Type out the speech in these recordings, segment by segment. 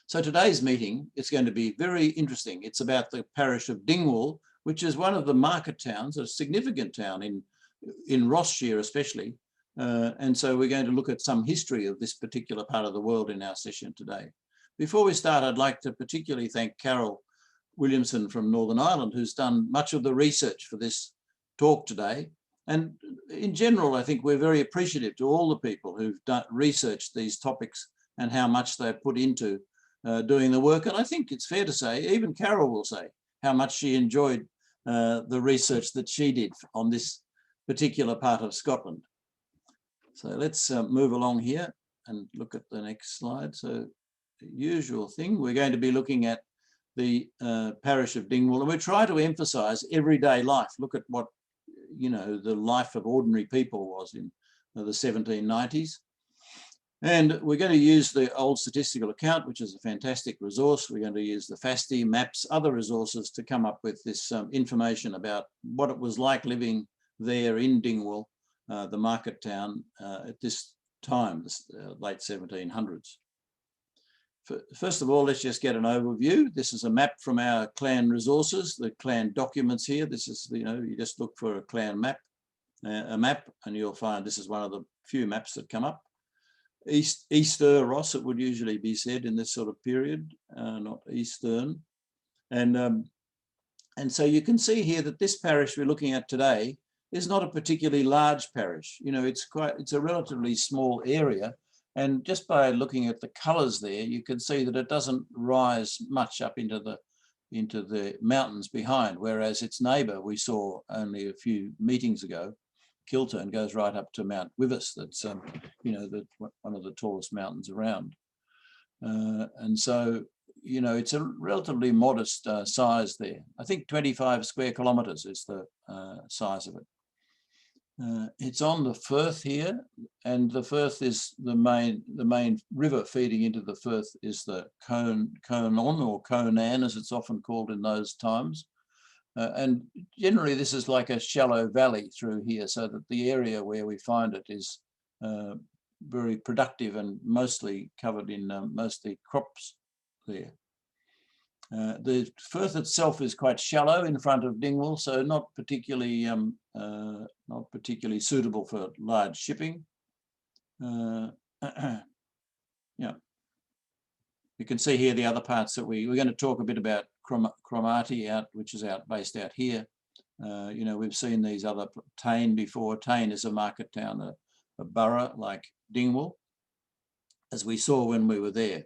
So today's meeting is going to be very interesting. It's about the parish of Dingwall, which is one of the market towns, a significant town in Ross-shire especially. And so we're going to look at some history of this particular part of the world in our session today. Before we start, I'd like to particularly thank Carol Williamson from Northern Ireland, who's done much of the research for this talk today. And in general, I think we're very appreciative to all the people who've researched these topics and how much they've put into doing the work. And I think it's fair to say, even Carol will say, how much she enjoyed the research that she did on this particular part of Scotland. So let's move along here and look at the next slide. So the usual thing, we're going to be looking at the parish of Dingwall, and we try to emphasize everyday life. Look at what, you know, the life of ordinary people was in the 1790s. And we're going to use the old statistical account, which is a fantastic resource. We're going to use the FASTI, maps, other resources to come up with this information about what it was like living there in Dingwall, the market town, at this time, the late 1700s. First of all, let's just get an overview. This is a map from our clan resources, the clan documents here. This is, you know, you just look for a clan map, and you'll find this is one of the few maps that come up. Easter Ross, it would usually be said in this sort of period, not Eastern. And so you can see here that this parish we're looking at today is not a particularly large parish. You know, it's a relatively small area. And just by looking at the colours there, you can see that it doesn't rise much up into the mountains behind, whereas its neighbour we saw only a few meetings ago, Kilturn, goes right up to Mount Wivis. That's you know, one of the tallest mountains around. And so, you know, it's a relatively modest size there. I think 25 square kilometres is the size of it. It's on the Firth here, and the Firth is the main river feeding into the Firth is the Conan or Conan, as it's often called in those times. And generally this is like a shallow valley through here, so that the area where we find it is very productive and mostly covered in mostly crops there. The Firth itself is quite shallow in front of Dingwall, so not particularly suitable for large shipping. Yeah, you can see here the other parts that we're going to talk a bit about. Cromarty which is based out here. You know, we've seen these other Tain before. Tain is a market town, a borough like Dingwall, as we saw when we were there.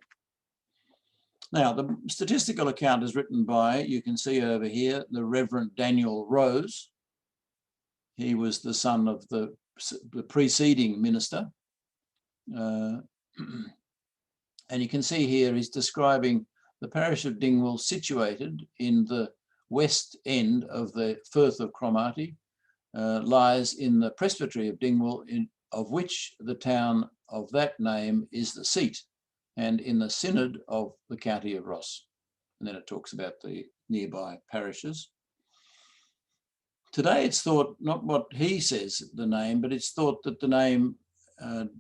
Now, the statistical account is written by, you can see over here, the Reverend Daniel Rose. He was the son of the preceding minister. And you can see here he's describing the parish of Dingwall, situated in the west end of the Firth of Cromarty, lies in the presbytery of Dingwall, of which the town of that name is the seat, and in the synod of the county of Ross. And then it talks about the nearby parishes. Today it's thought, not what he says the name, but it's thought that the name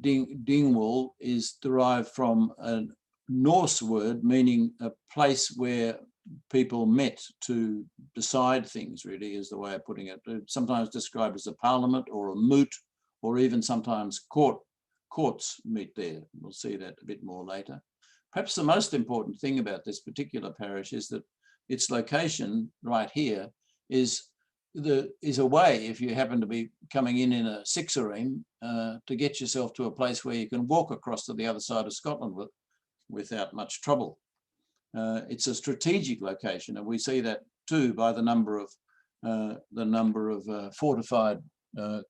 Dingwall is derived from a Norse word meaning a place where people met to decide things, really, is the way of putting it. It's sometimes described as a parliament or a moot, or even sometimes courts meet there. We'll see that a bit more later. Perhaps the most important thing about this particular parish is that its location right here is a way, if you happen to be coming in a six-a-ring, to get yourself to a place where you can walk across to the other side of Scotland without much trouble. It's a strategic location, and we see that too by the number of fortified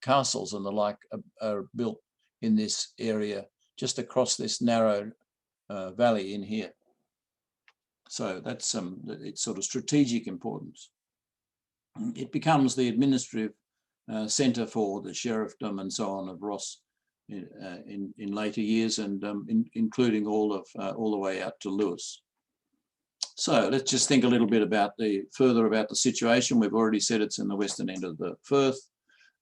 castles and the like are built in this area, just across this narrow valley in here. So that's it's sort of strategic importance. It becomes the administrative centre for the sheriffdom and so on of Ross in later years, and including all the way out to Lewis. So let's just think a little bit further about the situation. We've already said it's in the western end of the Firth.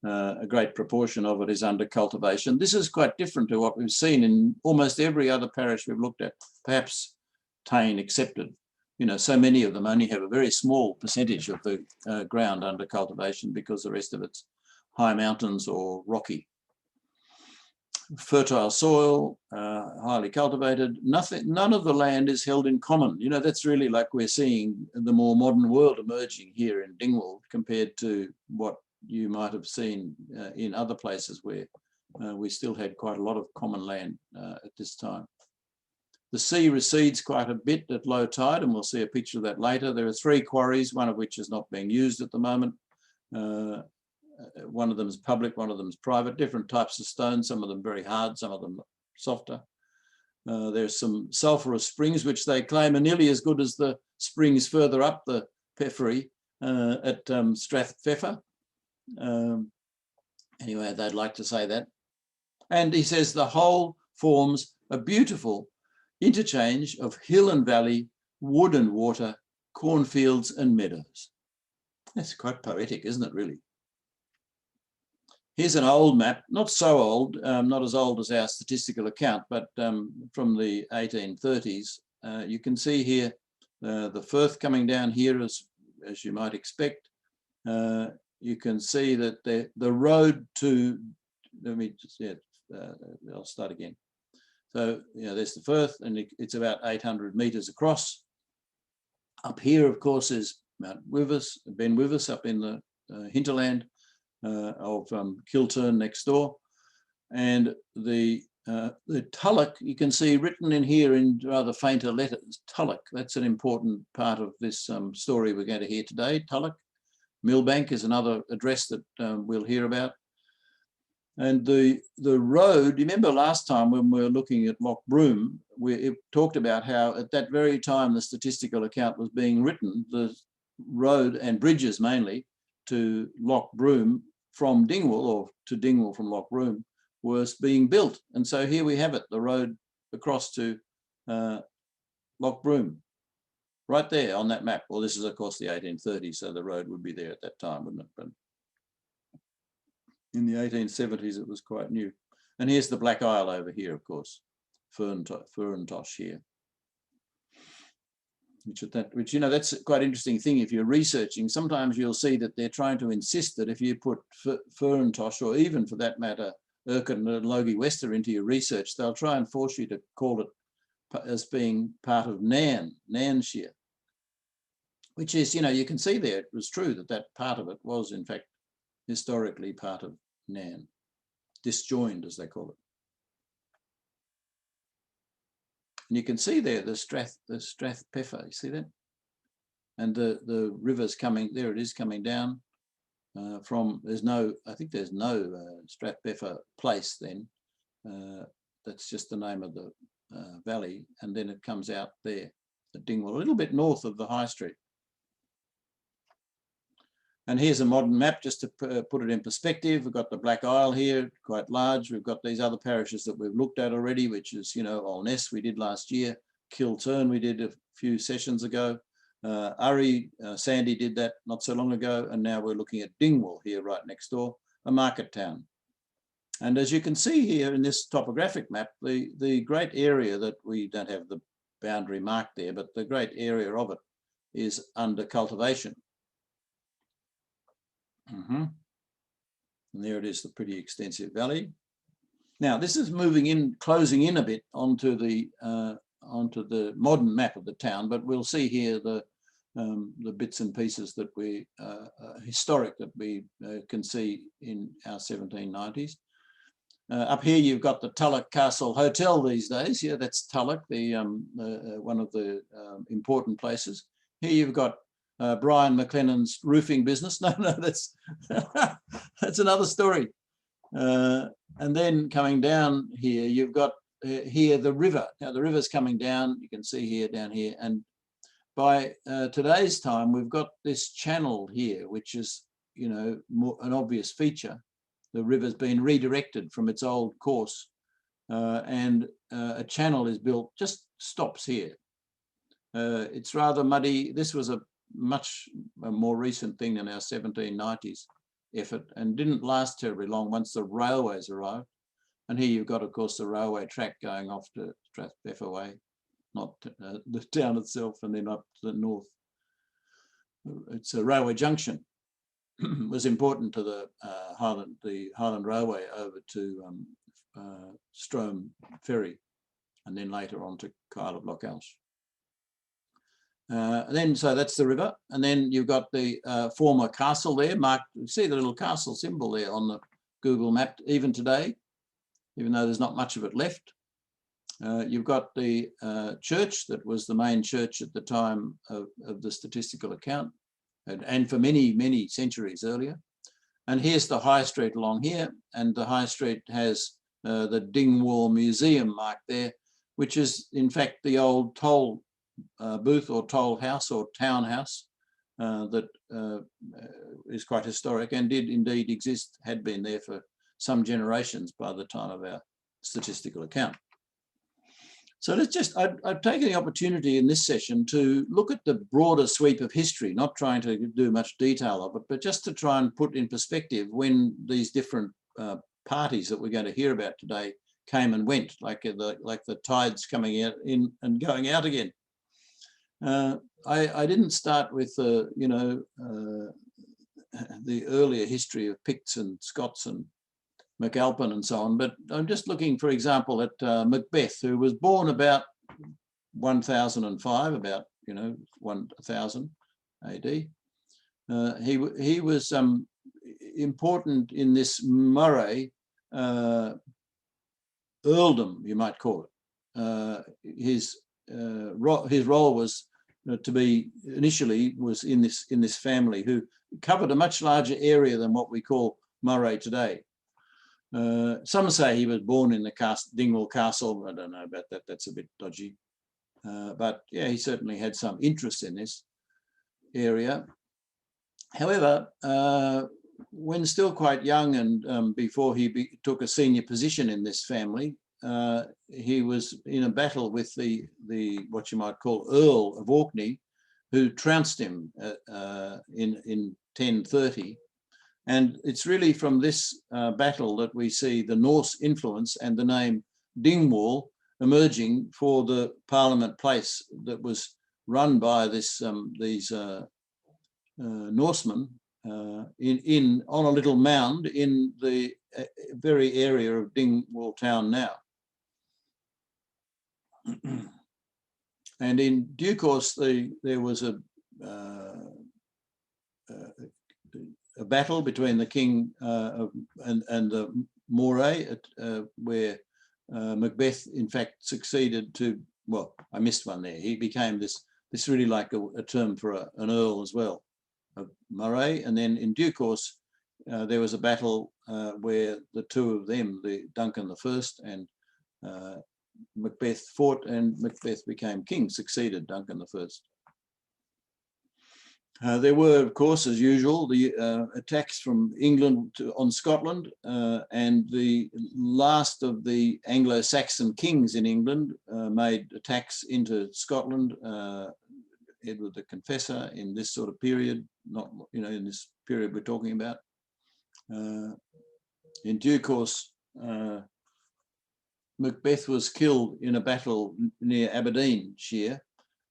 a great proportion of it is under cultivation. This is quite different to what we've seen in almost every other parish we've looked at, perhaps Tain accepted. You know, so many of them only have a very small percentage of the ground under cultivation because the rest of it's high mountains or rocky. Fertile soil, highly cultivated. None of the land is held in common. You know, that's really like we're seeing the more modern world emerging here in Dingwall compared to what you might have seen in other places where we still had quite a lot of common land at this time. The sea recedes quite a bit at low tide, and we'll see a picture of that later. There are 3 quarries, one of which is not being used at the moment. One of them is public, one of them is private, different types of stone, some of them very hard, some of them softer. There's some sulphurous springs, which they claim are nearly as good as the springs further up the Peffery at Strathpfeffer. Anyway, they'd like to say that. And he says the whole forms a beautiful interchange of hill and valley, wood and water, cornfields and meadows. That's quite poetic, isn't it, really? Here's an old map, not so old, not as old as our statistical account, but from the 1830s. You can see here the Firth coming down here as you might expect. You can see that the road to, let me just, I'll start again. So, you know, there's the Firth, and it's about 800 metres across. Up here, of course, is Mount Withers, Ben Withers up in the hinterland of Kilturn next door. And the Tulloch, you can see written in here in rather fainter letters, Tulloch. That's an important part of this story we're going to hear today, Tulloch. Millbank is another address that we'll hear about. And the road, you remember last time when we were looking at Loch Broom, it talked about how at that very time the statistical account was being written, the road and bridges mainly to Loch Broom from Dingwall, or to Dingwall from Loch Broom, was being built. And so here we have it, the road across to Loch Broom, right there on that map. Well, this is of course the 1830s, so the road would be there at that time, wouldn't it? But in the 1870s, it was quite new. And here's the Black Isle over here, of course, Ferntosh here. Which, you know, that's a quite interesting thing. If you're researching, sometimes you'll see that they're trying to insist that if you put Ferntosh, or even for that matter, Erkin and Logie Wester into your research, they'll try and force you to call it as being part of Nanshire, which is, you know, you can see there, it was true that that part of it was in fact historically part of Nan, disjoined as they call it. And you can see there the Strathpeffer, you see that? And the river's coming, there it is coming down from, I think there's no Strathpeffer place then. That's just the name of the valley. And then it comes out there at Dingwall, a little bit north of the High Street. And here's a modern map just to put it in perspective. We've got the Black Isle here, quite large. We've got these other parishes that we've looked at already, which is, you know, Olness we did last year. Kilturn we did a few sessions ago. Urry, Sandy did that not so long ago. And now we're looking at Dingwall here right next door, a market town. And as you can see here in this topographic map, the great area that we don't have the boundary marked there, but the great area of it is under cultivation. And there it is, the pretty extensive valley. Now this is moving in, closing in a bit onto the modern map of the town, but we'll see here the bits and pieces that we historic that we can see in our 1790s. Up here you've got the Tulloch Castle Hotel these days. Yeah, that's Tulloch, the one of the important places. Here you've got Brian McLennan's roofing business. No, that's that's another story. And then coming down here, you've got here the river. Now the river's coming down. You can see here, down here, and by today's time, we've got this channel here, which is, you know, an obvious feature. The river's been redirected from its old course, and a channel is built. Just stops here. It's rather muddy. This was a much more recent thing in our 1790s effort and didn't last terribly long once the railways arrived. And here you've got, of course, the railway track going off to Strathpeffer Way, not the town itself, and then up to the north. It's a railway junction. Was important to the Highland Railway over to Strome Ferry, and then later on to Kyle of Lochhalsh. So that's the river, and then you've got the former castle there marked. You see the little castle symbol there on the Google map even today, even though there's not much of it left. You've got the church that was the main church at the time of the statistical account, and for many, many centuries earlier. And here's the High Street along here, and the High Street has the Dingwall Museum marked there, which is in fact the old toll booth or toll house or townhouse that is quite historic and did indeed exist, had been there for some generations by the time of our statistical account. So let's just, I've taken the opportunity in this session to look at the broader sweep of history, not trying to do much detail of it, but just to try and put in perspective when these different parties that we're going to hear about today came and went, like the tides coming out in and going out again. I didn't start with the earlier history of Picts and Scots and MacAlpin and so on, but I'm just looking, for example, at Macbeth, who was born about 1005, about 1000 AD. He was important in this Moray earldom, you might call it. His role was to be initially was in this family, who covered a much larger area than what we call Moray today. Some say he was born in the Dingwall Castle. I don't know about that. That's a bit dodgy. But yeah, he certainly had some interest in this area. However, when still quite young and before he took a senior position in this family, he was in a battle with the what you might call Earl of Orkney, who trounced him in 1030. And it's really from this battle that we see the Norse influence and the name Dingwall emerging for the Parliament place that was run by these Norsemen on a little mound in the very area of Dingwall town now. And in due course, there was a battle between the king and the Moray, where Macbeth, in fact, succeeded to, well, I missed one there. He became this really like a term for an earl as well, of Moray. And then in due course, there was a battle where the two of them, the Duncan I and Macbeth, fought, and Macbeth became king, succeeded Duncan I. There were, of course, as usual, the attacks from England on Scotland, and the last of the Anglo-Saxon kings in England made attacks into Scotland. Edward the Confessor in this sort of period, not in this period we're talking about. In due course, Macbeth was killed in a battle near Aberdeenshire,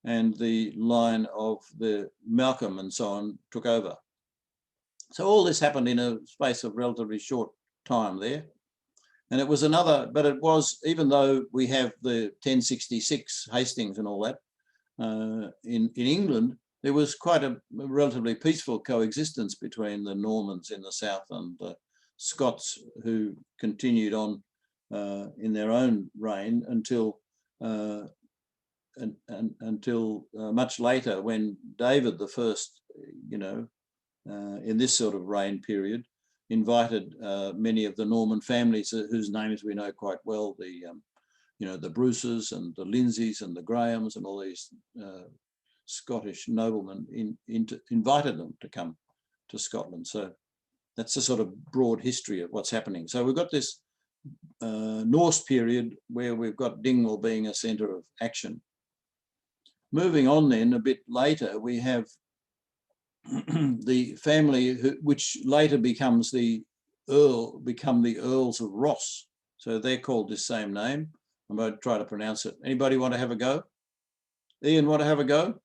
and the line of the Malcolm and so on took over. So all this happened in a space of relatively short time there. And it was another, but it was, even though we have the 1066 Hastings and all that, in England, there was quite a relatively peaceful coexistence between the Normans in the south and the Scots, who continued on in their own reign until much later, when David I, in this sort of reign period, invited many of the Norman families whose names we know quite well, the Bruces and the Lindsays and the Grahams and all these Scottish noblemen, invited them to come to Scotland. So that's the sort of broad history of what's happening. So we've got this Norse period where we've got Dingwall being a centre of action. Moving on then, a bit later, we have the family which later becomes the Earls of Ross. So they're called this same name. I'm going to try to pronounce it. Anybody want to have a go? Ian, want to have a go?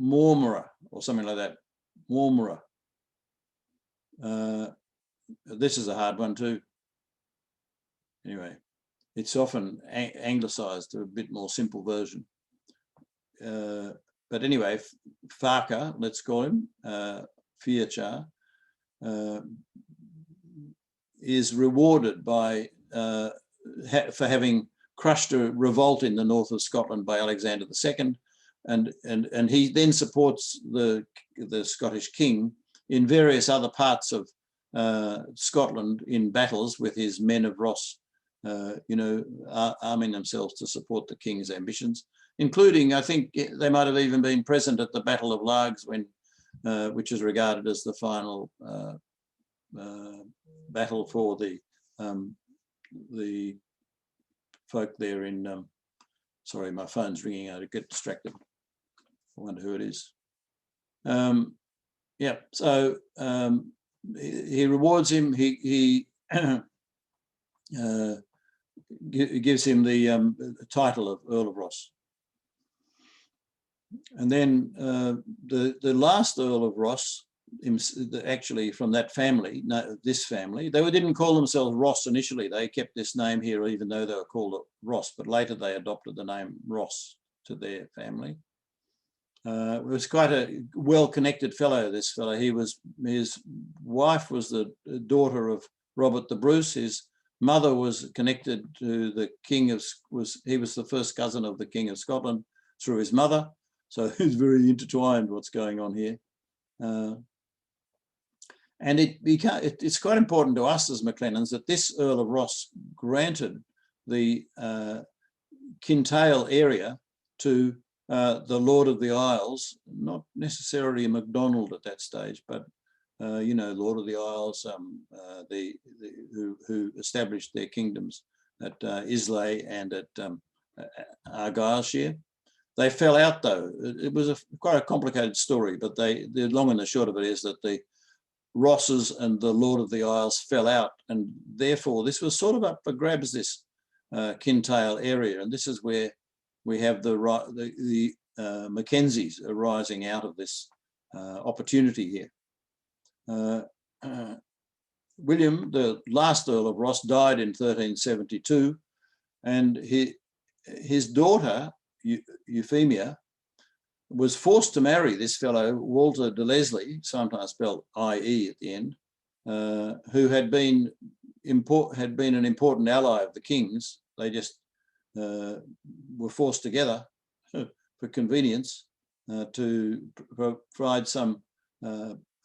Mormora or something like that. Mormora. This is a hard one too. Anyway, it's often anglicised to a bit more simple version. But anyway, Farka, let's call him, Fiachar, is rewarded by for having crushed a revolt in the north of Scotland by Alexander II, and he then supports the Scottish king in various other parts of Scotland in battles with his men of Ross, arming themselves to support the king's ambitions, including, I think they might have even been present at the Battle of Largs, which is regarded as the final battle for the folk there in, sorry, my phone's ringing out, I get distracted. I wonder who it is. Yeah, so he rewards him, he gives him the title of Earl of Ross. And then the last Earl of Ross, actually from that family, this family, they didn't call themselves Ross initially. They kept this name here even though they were called Ross, but later they adopted the name Ross to their family. It was quite a well-connected fellow, this fellow. His wife was the daughter of Robert the Bruce. His mother was connected to the king he was the first cousin of the King of Scotland through his mother. So it's very intertwined what's going on here. And it's quite important to us as McLennans that this Earl of Ross granted the Kintail area to the Lord of the Isles, not necessarily a MacDonald at that stage, but Lord of the Isles, who established their kingdoms at Islay and at Argyllshire. They fell out though. It was quite a complicated story, but the long and the short of it is that the Rosses and the Lord of the Isles fell out, and therefore this was sort of up for grabs, this Kintail area, and this is where we have the Mackenzies arising out of this opportunity here. William, the last Earl of Ross, died in 1372, and his daughter, Euphemia, was forced to marry this fellow, Walter de Leslie, sometimes spelled I-E at the end, who had been an important ally of the king's. They just were forced together for convenience to provide some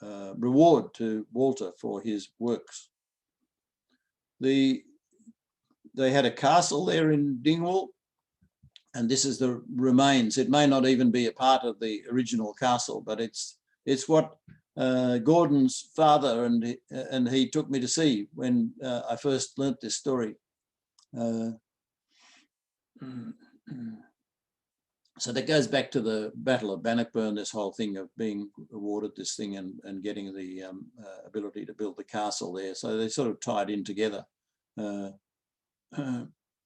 reward to Walter for his works. They had a castle there in Dingwall, and this is the remains. It may not even be a part of the original castle, but it's what Gordon's father and he took me to see when I first learnt this story. So that goes back to the Battle of Bannockburn, this whole thing of being awarded this thing and getting the ability to build the castle there. So they sort of tied in together,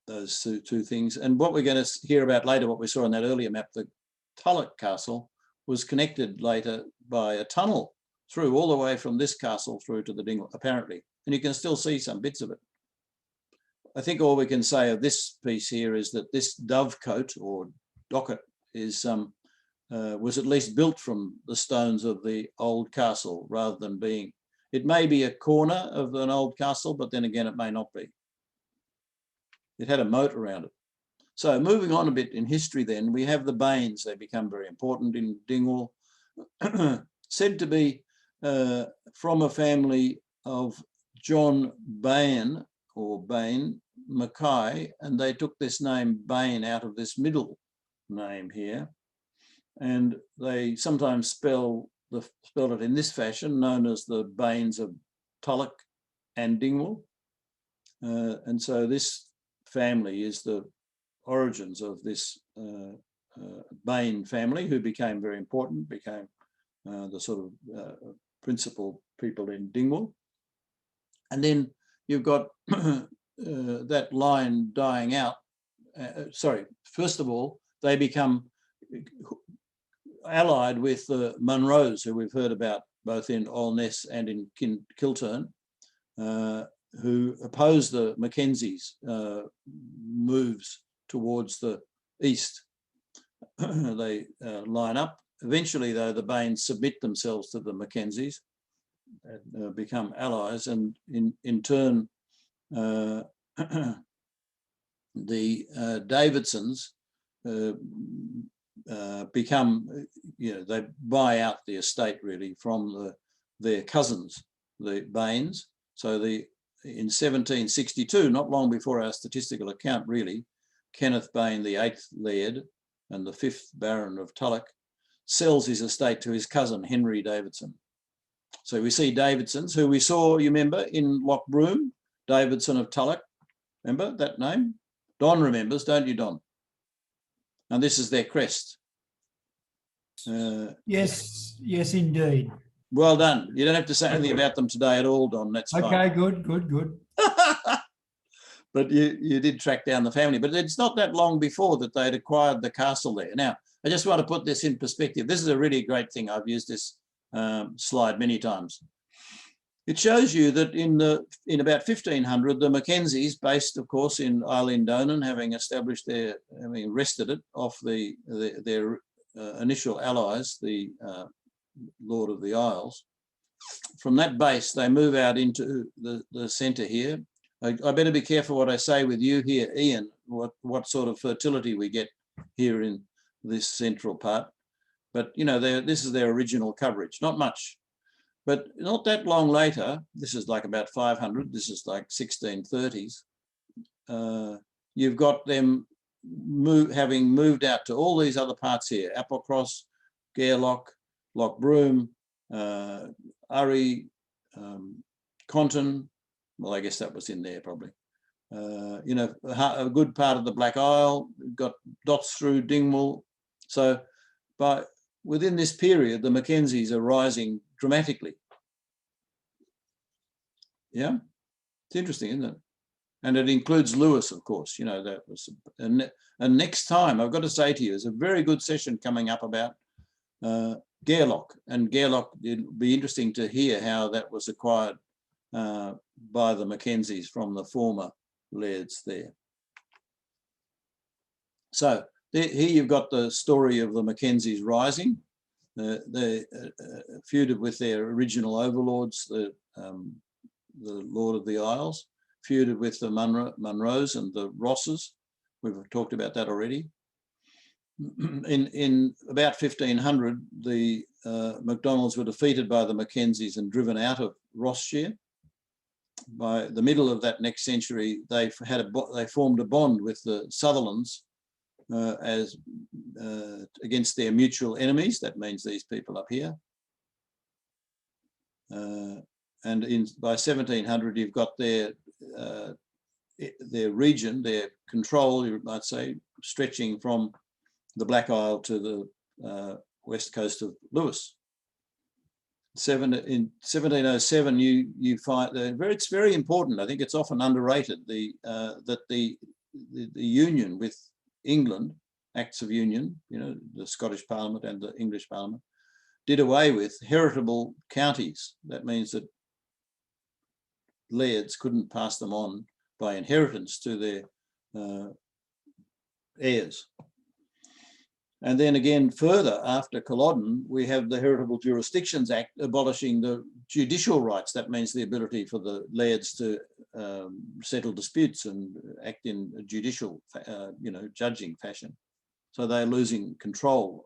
those two things. And what we're going to hear about later, what we saw on that earlier map, the Tulloch Castle was connected later by a tunnel through all the way from this castle through to the Dingwall, apparently. And you can still see some bits of it. I think all we can say of this piece here is that this dovecote or docket was at least built from the stones of the old castle rather than being, it may be a corner of an old castle, but then again, it may not be. It had a moat around it. So moving on a bit in history then, we have the Baines. They become very important in Dingwall, said to be from a family of John Bain or Bain Mackay, and they took this name Bain out of this middle name here, and they sometimes spell it in this fashion, known as the Baines of Tulloch and Dingwall, and so this family is the origins of this Bain family, who became very important, became the sort of principal people in Dingwall. And then you've got that line dying out. Sorry, first of all, they become allied with the Munros, who we've heard about both in Olness and in Kilturn, who oppose the Mackenzies' moves towards the east. They line up. Eventually, though, the Bains submit themselves to the Mackenzies and become allies, and in turn, the Davidsons become, they buy out the estate really from their cousins, the Bains. So in 1762, not long before our statistical account really, Kenneth Bain, the 8th Laird and the 5th Baron of Tulloch, sells his estate to his cousin, Henry Davidson. So we see Davidsons, who we saw, you remember, in Loch Broom, Davidson of Tulloch. Remember that name? Don remembers, don't you, Don? And this is their crest. Yes, indeed. Well done. You don't have to say anything about them today at all, Don. That's fine. Okay, good. But you did track down the family. But it's not that long before that they'd acquired the castle there. Now, I just want to put this in perspective. This is a really great thing. I've used this slide many times. It shows you that in about 1500, the Mackenzies, based, of course, in Eilean-Donan, having established wrested it off their initial allies, the Lord of the Isles. From that base, they move out into the centre here. I better be careful what I say with you here, Ian, what sort of fertility we get here in this central part. But, this is their original coverage, not much. But not that long later, this is like about 500, this is like 1630s, you've got them having moved out to all these other parts here, Applecross, Gairloch, Loch Broom, Urry, Conton. Well, I guess that was in there probably. A good part of the Black Isle, got dots through Dingwall. So within this period, the Mackenzies are rising dramatically. Yeah, it's interesting, isn't it? And it includes Lewis, of course. That was. And next time, I've got to say to you, there's a very good session coming up about Gairloch. And Gairloch, it'll be interesting to hear how that was acquired by the Mackenzies from the former lairds there. So here you've got the story of the Mackenzies rising. They feuded with their original overlords, the Lord of the Isles, feuded with the Munros and the Rosses. We've talked about that already. In about 1500, the MacDonalds were defeated by the Mackenzies and driven out of Ross-shire. By the middle of that next century, they formed a bond with the Sutherlands against their mutual enemies. That means these people up here. And by 1700, you've got their region, their control, you might say, stretching from the Black Isle to the west coast of Lewis. In 1707, you find it's very important. I think it's often underrated that the union with England, Acts of Union, the Scottish Parliament and the English Parliament, did away with heritable counties. That means that lairds couldn't pass them on by inheritance to their heirs. And then again, further, after Culloden, we have the Heritable Jurisdictions Act abolishing the judicial rights. That means the ability for the lairds to settle disputes and act in a judicial, judging fashion. So they're losing control.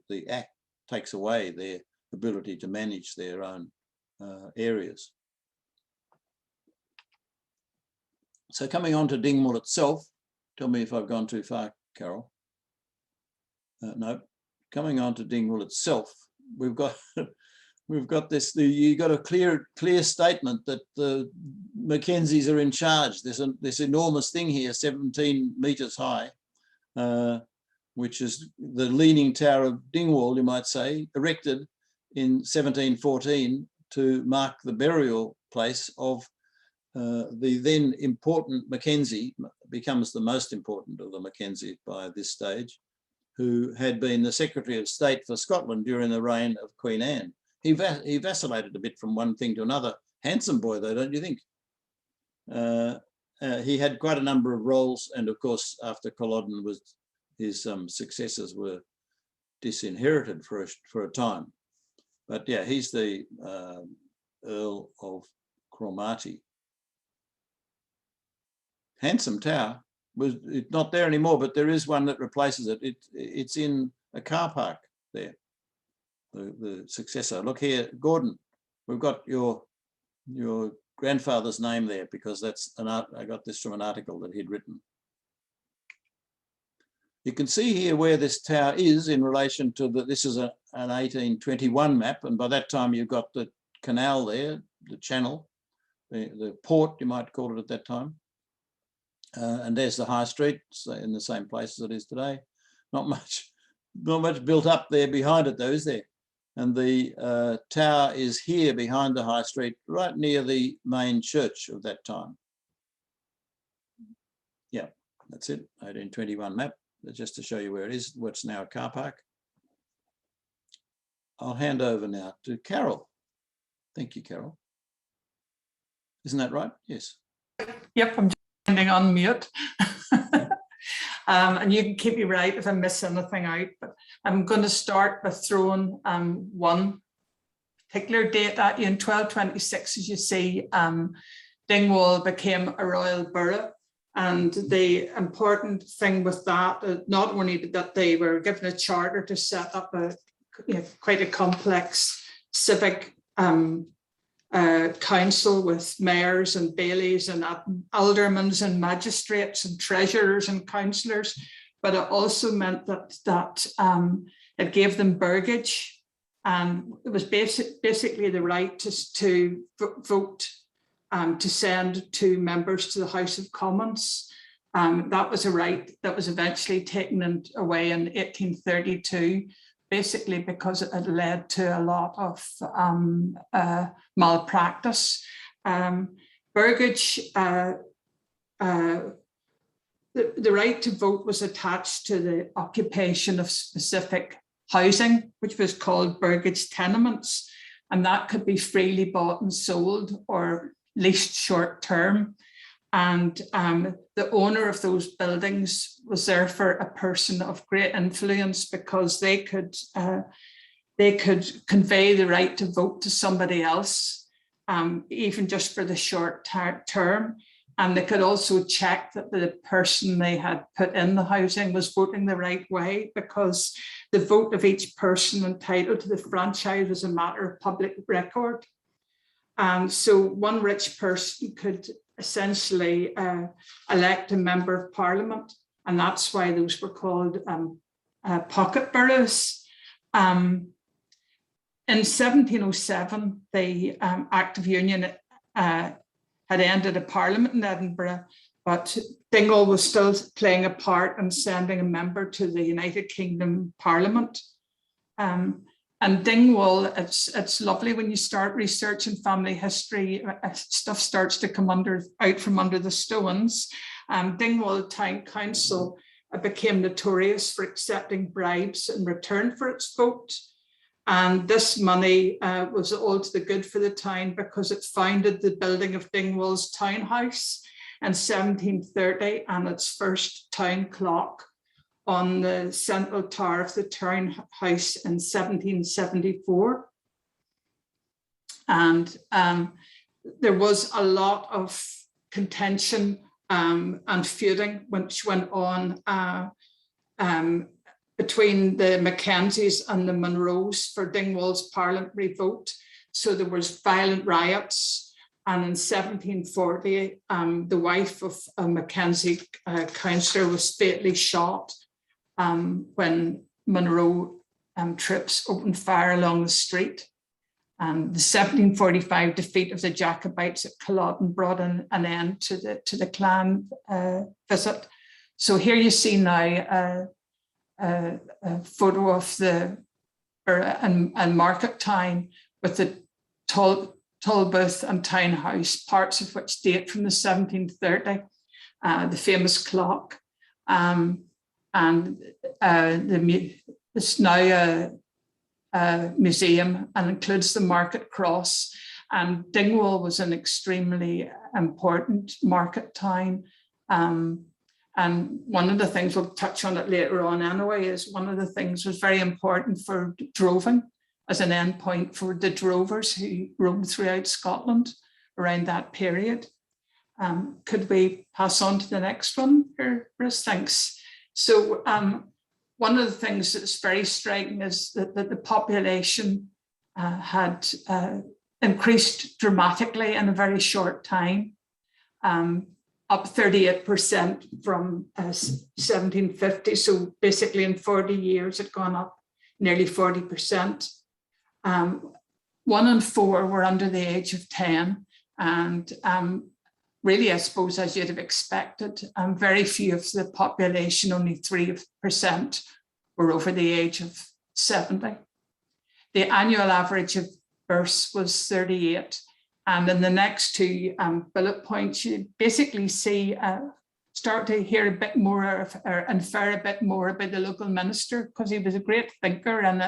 The Act takes away their ability to manage their own areas. So coming on to Dingwall itself, tell me if I've gone too far, Carol. No, coming on to Dingwall itself, we've got this. You got a clear statement that the Mackenzies are in charge. There's this enormous thing here, 17 metres high, which is the Leaning Tower of Dingwall, you might say, erected in 1714 to mark the burial place of the then important Mackenzie, becomes the most important of the Mackenzie by this stage, who had been the Secretary of State for Scotland during the reign of Queen Anne. He vacillated a bit from one thing to another. Handsome boy though, don't you think? He had quite a number of roles, and of course after Culloden his successors were disinherited for a time. But yeah, he's the Earl of Cromarty. Handsome tower. It's not there anymore, but there is one that replaces it. It's in a car park there, the successor. Look here, Gordon, we've got your grandfather's name there, because that's I got this from an article that he'd written. You can see here where this tower is in relation to this is an 1821 map, and by that time you've got the canal there, the channel, the port, you might call it at that time. And there's the high street in the same place as it is today. Not much built up there behind it though, is there? And the tower is here behind the high street, right near the main church of that time. Yeah, that's it, 1821 map, just to show you where it is, what's now a car park. I'll hand over now to Carol. Thank you, Carol. Isn't that right? Yes. Yep, I'm standing on mute. And you can keep me right if I miss anything out, but I'm going to start by throwing one particular date at you. In 1226, as you see, Dingwall became a royal borough, and the important thing with that, not only that they were given a charter to set up quite a complex civic council with mayors and bailies and aldermans and magistrates and treasurers and councillors, but it also meant that it gave them burgage, and it was basically the right to vote, to send 2 members to the House of Commons. That was a right that was eventually taken away in 1832. Basically because it had led to a lot of malpractice. Burgage, the right to vote was attached to the occupation of specific housing, which was called burgage tenements, and that could be freely bought and sold or leased short term. And the owner of those buildings was therefore a person of great influence, because they could convey the right to vote to somebody else, even just for the short term. And they could also check that the person they had put in the housing was voting the right way, because the vote of each person entitled to the franchise was a matter of public record. And so one rich person could essentially elect a member of parliament, and that's why those were called pocket boroughs. In 1707, the Act of Union had ended a parliament in Edinburgh, but Dingwall was still playing a part in sending a member to the United Kingdom Parliament. And Dingwall, it's lovely when you start researching family history, stuff starts to come out from under the stones. Dingwall Town Council became notorious for accepting bribes in return for its vote. And this money was all to the good for the town, because it funded the building of Dingwall's townhouse in 1730 and its first town clock on the central tower of the townhouse in 1774. And there was a lot of contention and feuding which went on between the Mackenzies and the Munros for Dingwall's parliamentary vote. So there was violent riots, and in 1740, the wife of a Mackenzie councillor was fatally shot when Munro troops opened fire along the street. The 1745 defeat of the Jacobites at Culloden brought an end to the clan visit. So here you see now a photo of the and market town, with the Tolbooth and townhouse, parts of which date from the 1730, the famous clock, and it's now a museum and includes the market cross. And Dingwall was an extremely important market town. And one of the things, we'll touch on it later on anyway, is one of the things was very important for droving as an endpoint for the drovers who roamed throughout Scotland around that period. Could we pass on to the next one here, Bruce? Thanks. So one of the things that's very striking is that the population had increased dramatically in a very short time, up 38% from 1750. So basically in 40 years, it gone up nearly 40%. 1 in 4 were under the age of 10. And really, I suppose, as you'd have expected, very few of the population, only 3%, were over the age of 70. The annual average of births was 38. And in the next two bullet points, you basically see, start to hear a bit more of, or infer a bit more about the local minister, because he was a great thinker and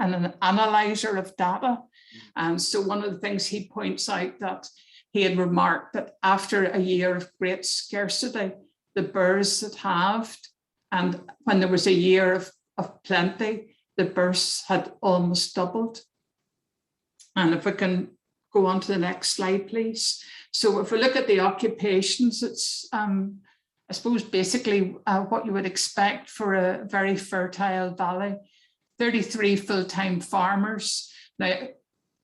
an analyzer of data. And so one of the things he points out, that he had remarked that after a year of great scarcity, the births had halved. And when there was a year of plenty, the births had almost doubled. And if we can go on to the next slide, please. So if we look at the occupations, it's, I suppose, basically what you would expect for a very fertile valley. 33 full-time farmers. Now,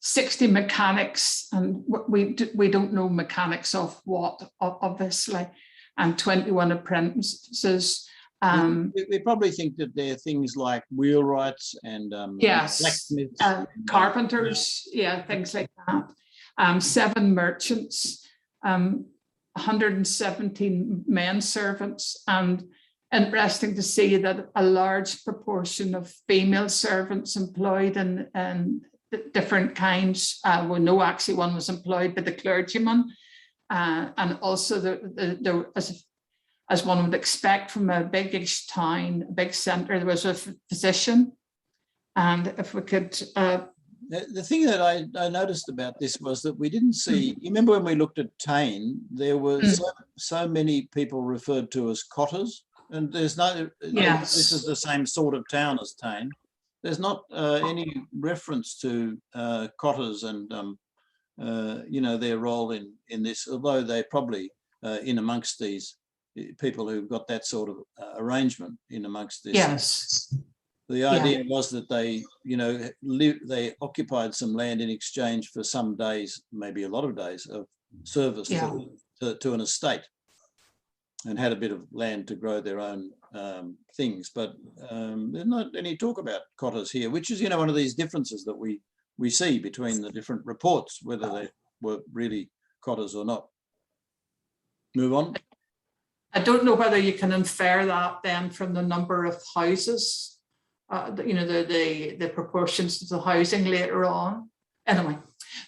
60 mechanics, and we don't know mechanics of what, obviously, and 21 apprentices. We probably think that there are things like wheelwrights and yes, blacksmiths, carpenters, yeah, things like that. 7 merchants, 117 men servants, and interesting to see that a large proportion of female servants employed in different kinds. Well, no, actually one was employed by the clergyman, and also as one would expect from a big-ish town, a big centre, there was a physician. And if we could... The thing that I noticed about this was that we didn't see, you remember when we looked at Tain, there were so many people referred to as cotters, and there's no, yes, this is the same sort of town as Tain. There's not any reference to cotters and, you know, their role in this, although they probably in amongst these people who've got that sort of arrangement in amongst this. yes. The idea was that they, you know, they occupied some land in exchange for some days, maybe a lot of days of service to an estate, and had a bit of land to grow their own things. But there's not any talk about cotters here, which is, you know, one of these differences that we see between the different reports, whether they were really cotters or not. Move on. I don't know whether you can infer that then from the number of houses. You know, the proportions of the housing later on. Anyway,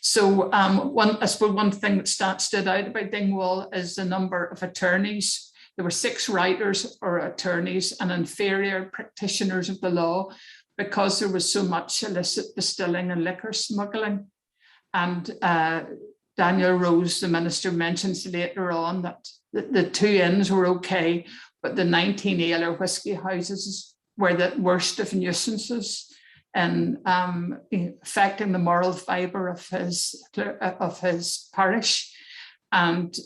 so I suppose one thing that stood out about Dingwall is the number of attorneys. There were 6 writers or attorneys and inferior practitioners of the law, because there was so much illicit distilling and liquor smuggling. And Daniel Rose, the minister, mentions later on that the 2 inns were okay, but the 19 ale or whisky houses were the worst of nuisances, and affecting the moral fibre of his parish. And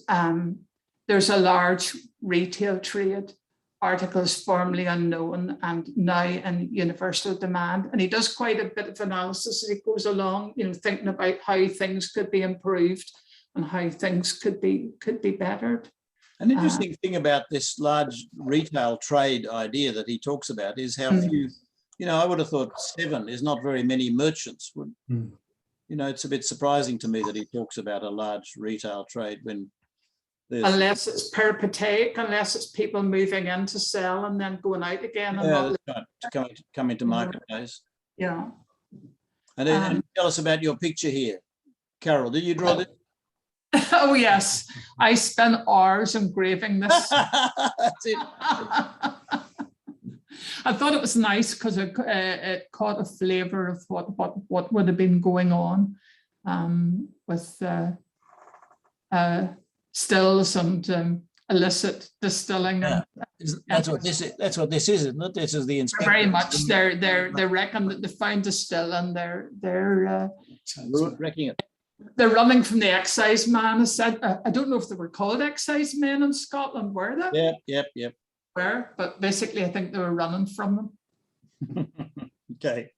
there's a large retail trade, articles formerly unknown and now in universal demand. And he does quite a bit of analysis as he goes along, you know, thinking about how things could be improved and how things could be bettered. An interesting thing about this large retail trade idea that he talks about is how few, you know, I would have thought 7 is not very many merchants. You know, it's a bit surprising to me that he talks about a large retail trade when there's... Unless it's peripatetic, unless it's people moving in to sell and then going out again. And yeah, that's right, to come into market days. Yeah. And then tell us about your picture here. Carol, did you draw this? Oh yes, I spent hours engraving this. That's it. I thought it was nice because it caught a flavour of what would have been going on with stills and illicit distilling. Yeah. That's what this is. That's what this is, isn't it? This is the inspector. Very much. They reckon that they found the still and they're wrecking it. They're running from the excise man. I don't know if they were called excise men in Scotland, were they? Yep. Were, but basically I think they were running from them. Okay.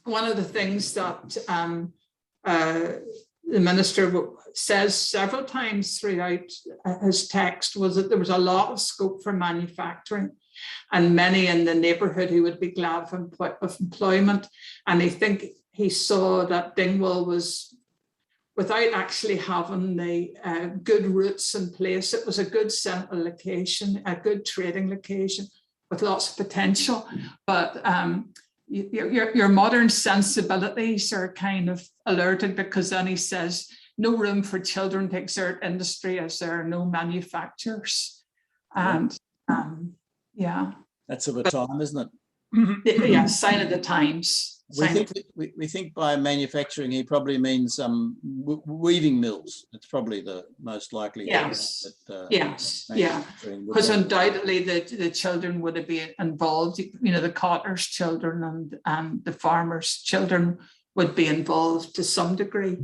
One of the things that the minister says several times throughout his text was that there was a lot of scope for manufacturing and many in the neighbourhood who would be glad of employment. And I think he saw that Dingwall was, without actually having the good routes in place, it was a good central location, a good trading location with lots of potential. But your modern sensibilities are kind of alerted, because then he says, no room for children to exert industry as there are no manufacturers. And yeah. That's of a time, isn't it? Yeah, sign of the times. We think by manufacturing he probably means weaving mills. It's probably the most likely. Yes. Yeah. Because undoubtedly the children would have been involved. You know, the cottar's children and the farmers' children would be involved to some degree,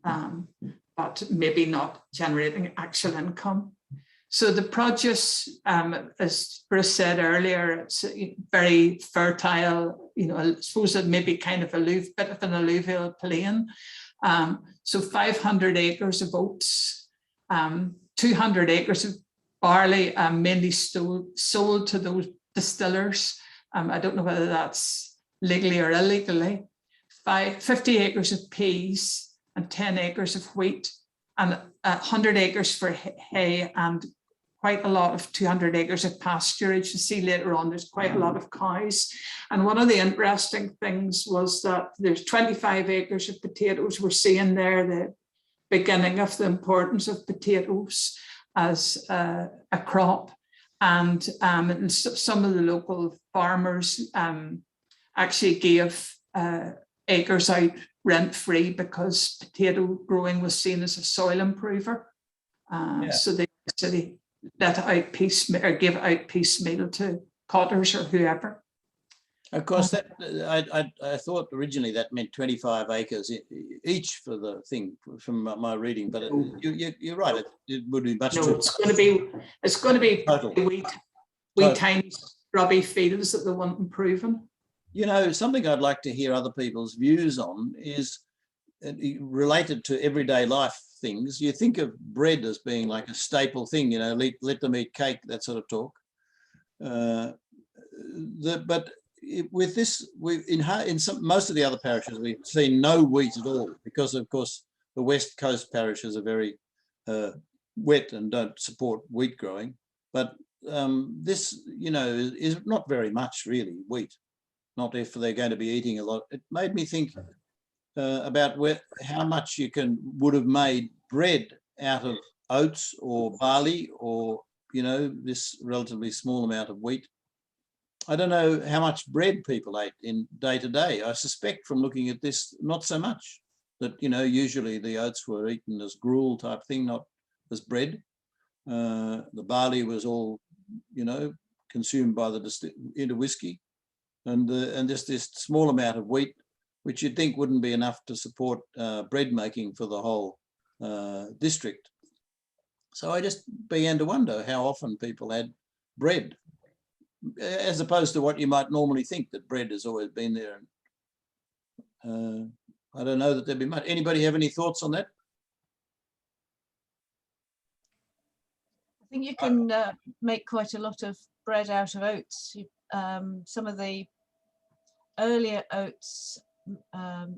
but maybe not generating actual income. So the produce, as Bruce said earlier, it's very fertile, you know, I suppose it may be kind of a bit of an alluvial plain. So 500 acres of oats, 200 acres of barley, mainly sold to those distillers. I don't know whether that's legally or illegally. 50 acres of peas and 10 acres of wheat, and 100 acres for hay, and quite a lot of 200 acres of pasturage. You see later on, there's quite a lot of cows. And one of the interesting things was that there's 25 acres of potatoes. We're seeing there the beginning of the importance of potatoes as a crop. And some of the local farmers actually gave acres out rent-free because potato growing was seen as a soil improver. So they let it out piecemeal, or give it out piecemeal to cottars or whoever. Of course, that I thought originally that meant 25 acres each for the thing from my reading, but you're right. It would be much. No, it's going to be total. wee tiny scrubby fields that they want improving. You know, something I'd like to hear other people's views on is related to everyday life things. You think of bread as being like a staple thing, you know, let them eat cake, that sort of talk. But with this, most of the other parishes, we've seen no wheat at all, because of course the West Coast parishes are very wet and don't support wheat growing. But this, you know, is not very much really wheat. Not if they're going to be eating a lot. It made me think about how much you would have made bread out of oats or barley, or, you know, this relatively small amount of wheat. I don't know how much bread people ate in day to day. I suspect from looking at this, not so much. That, you know, usually the oats were eaten as gruel type thing, not as bread. The barley was all, you know, consumed by into whiskey. And just this small amount of wheat, which you'd think wouldn't be enough to support bread making for the whole district. So I just began to wonder how often people had bread, as opposed to what you might normally think, that bread has always been there. I don't know that there'd be much. Anybody have any thoughts on that? I think you can make quite a lot of bread out of oats. Some of the earlier oats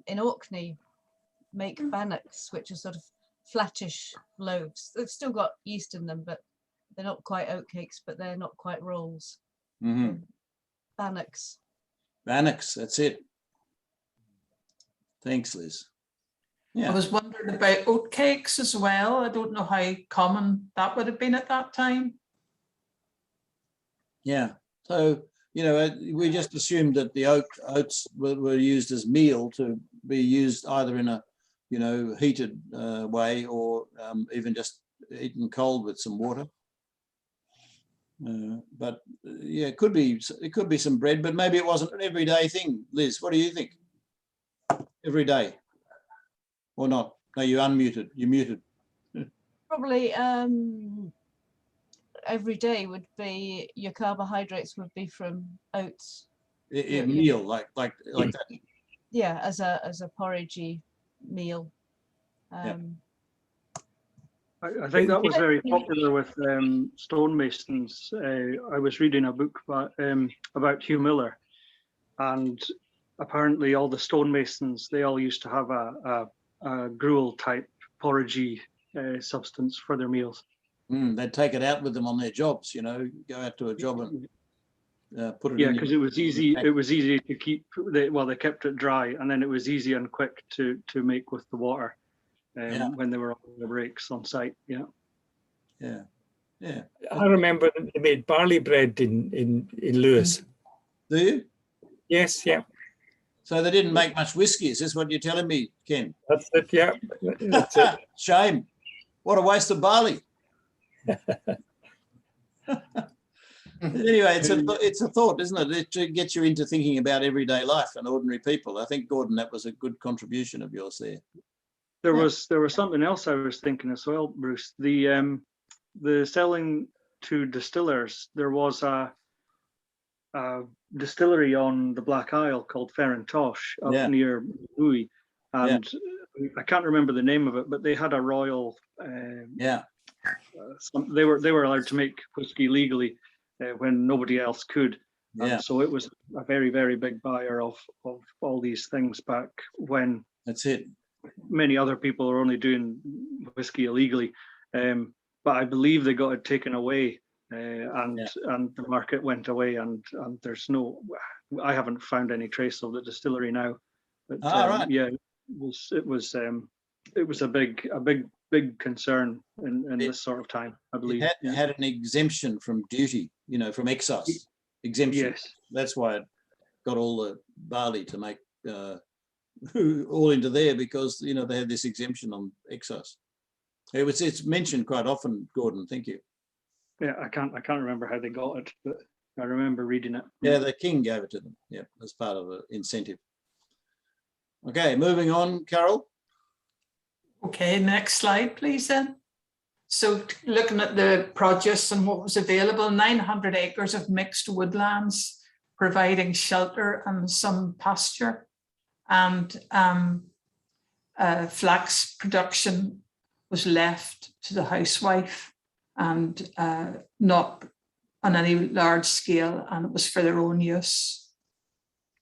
in Orkney make bannocks, which are sort of flattish loaves. They've still got yeast in them, but they're not quite oat cakes, but they're not quite rolls. Mm-hmm. Bannocks. Annex, that's it. Thanks, Liz. I Yeah, was wondering about oat cakes as well. I don't know how common that would have been at that time. yeah. So, we just assumed that the oats were used as meal to be used either in a, heated way or even just eaten cold with some water. But yeah, it could be some bread, but maybe it wasn't an everyday thing. Liz, what do you think? Every day or not? No, you're unmuted. You're muted. Probably every day would be, your carbohydrates would be from oats. A meal like that. Yeah, as a porridgey meal. Yeah. I think that was very popular with stonemasons. I was reading a book about Hugh Miller, and apparently all the stonemasons, they all used to have a gruel type porridgey substance for their meals. They'd take it out with them on their jobs, go out to a job and put it Yeah, in. because it was easy. It was easy to keep. They kept it dry, and then it was easy and quick to make with the water when they were on the breaks on site. Yeah. Yeah. Yeah. I remember they made barley bread in Lewis. Do you? Yes, yeah. So they didn't make much whiskey. Is this what you're telling me, Ken? That's it, yeah. That's it. Shame. What a waste of barley. Anyway, it's a thought, isn't it? It gets you into thinking about everyday life and ordinary people. I think, Gordon, that was a good contribution of yours there. There was something else I was thinking as well, Bruce. The selling to distillers. There was a distillery on the Black Isle called Ferrantosh up near Louis, and I can't remember the name of it, but they had a royal. They were allowed to make whiskey legally when nobody else could. And so it was a very, very big buyer of all these things back when. That's it. Many other people are only doing whiskey illegally, but I believe they got it taken away, and the market went away, and there's no. I haven't found any trace of the distillery now. But right. yeah, it was a big concern in this sort of time, I believe. It had an exemption from duty, from excise exemption. Yes, that's why it got all the barley to make. All into there because they had this exemption on excise. It's mentioned quite often, Gordon. Thank you. Yeah, I can't remember how they got it, but I remember reading it. Yeah, the king gave it to them. Yeah, as part of the incentive. Okay, moving on, Carol. Okay, next slide, please then. So looking at the produce and what was available, 900 acres of mixed woodlands, providing shelter and some pasture. And flax production was left to the housewife and not on any large scale, and it was for their own use.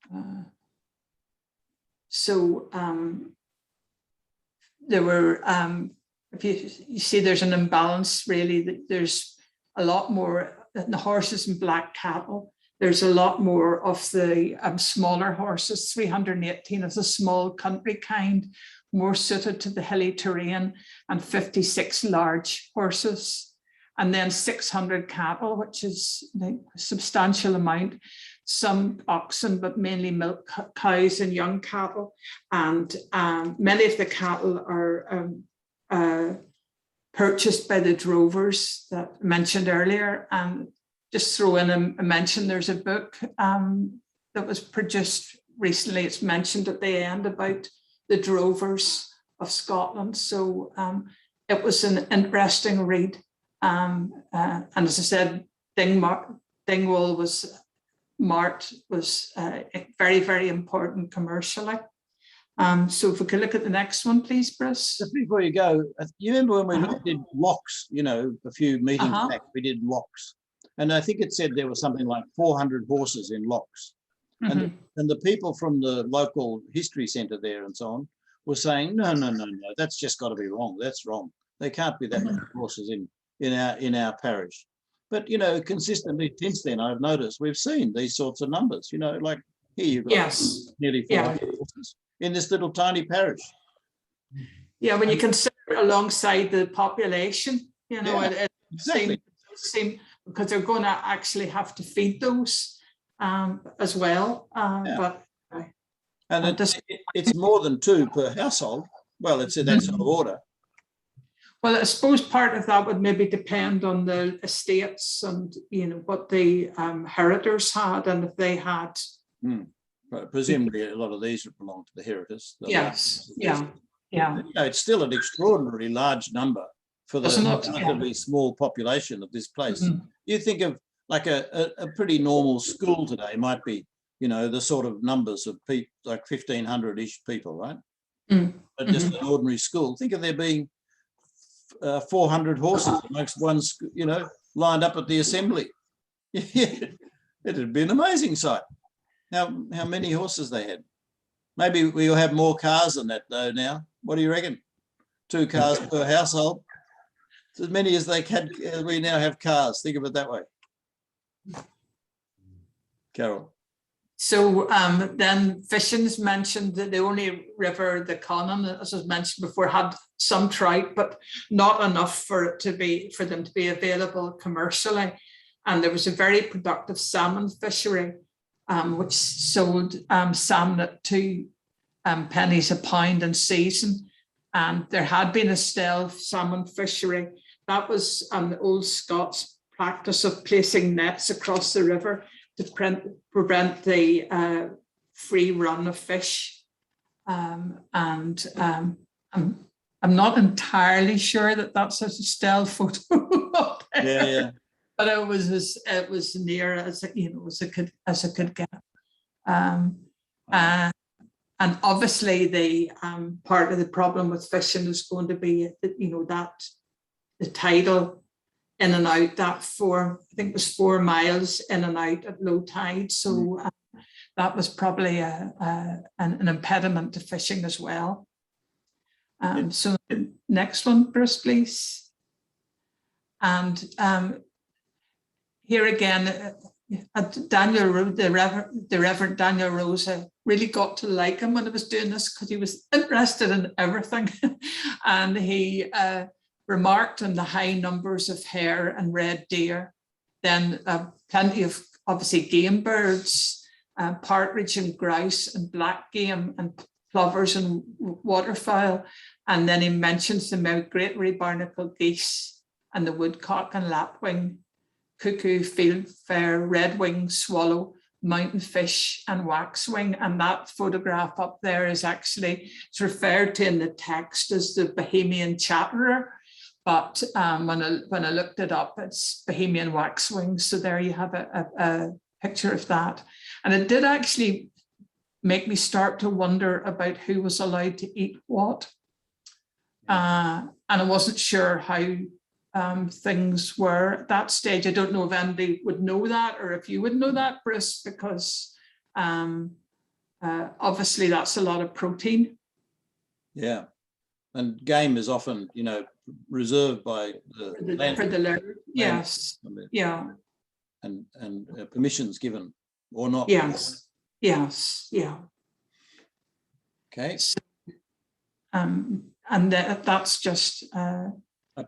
There were, if you see there's an imbalance really, there's a lot more in the horses and black cattle. There's a lot more of the smaller horses, 318 of the small country kind, more suited to the hilly terrain, and 56 large horses. And then 600 cattle, which is a substantial amount, some oxen, but mainly milk cows and young cattle. And many of the cattle are purchased by the drovers that I mentioned earlier. And just throw in a mention, there's a book that was produced recently, it's mentioned at the end, about the drovers of Scotland. So it was an interesting read. And as I said, Dingwall was very, very important commercially. So if we could look at the next one, please, Bruce. Just before you go, you remember when we did locks, a few meetings back, we did locks. And I think it said there was something like 400 horses in locks. And the people from the local history centre there and so on were saying, no, that's just got to be wrong. That's wrong. There can't be that many horses in our parish. But, consistently since then, I've noticed we've seen these sorts of numbers, like Here you've got Yes. nearly Yeah. 400 horses in this little tiny parish. Yeah, when you consider alongside the population, you know, Yeah, it exactly. seems because they're going to actually have to feed those as well. Yeah. But And this- it's more than 2 per household. Well, it's in that sort of order. well, I suppose part of that would maybe depend on the estates and, you know, what the heritors had and if they had. But presumably a lot of these would belong to the heritors. Yes, yeah, yeah. You know, it's still an extraordinarily large number for the Isn't it? Yeah. relatively small population of this place. Mhm. You think of like a pretty normal school today might be, you know, the sort of numbers of people, like 1,500-ish people, right? But just an ordinary school. Think of there being 400 horses amongst one, you know, lined up at the assembly. It'd be an amazing sight. How many horses they had. Maybe we'll have more cars than that though now. What do you reckon? 2 cars per household. It's as many as they had. We now have cars. Think of it that way. Carol. So then Fishing's mentioned that the only river, the Conan, as was mentioned before, had some trout, but not enough for them to be available commercially. And there was a very productive salmon fishery, which sold salmon at 2 pennies a pound in season. And there had been a stale salmon fishery. That was an old Scots practice of placing nets across the river to prevent the free run of fish. I'm not entirely sure that that's a stale photo. Yeah. But it was near as you know as I could get. And obviously the part of the problem with fishing is going to be that, you know, that the tidal in and out, that I think it was 4 miles in and out at low tide. So that was probably an impediment to fishing as well. So next one, Bruce, please. And here again, the Reverend Daniel Rose, I really got to like him when I was doing this because he was interested in everything. And he remarked on the high numbers of hare and red deer, then plenty of obviously game birds, partridge and grouse and black game and plovers and waterfowl. And then he mentions the migratory barnacle geese and the woodcock and lapwing, cuckoo, fieldfare, red-winged swallow, mountain fish and waxwing. And that photograph up there is actually, it's referred to in the text as the Bohemian chatterer. But when I looked it up, it's Bohemian waxwing. So there you have a picture of that. And it did actually make me start to wonder about who was allowed to eat what. And I wasn't sure how things were at that stage. I don't know if anybody would know that or if you would know that, Bruce, because obviously that's a lot of protein. Yeah. And game is often, you know, reserved by for the Laird. Yes. Yeah. And permissions given or not. Yes. Yes. Yeah. Okay. So, and that's just a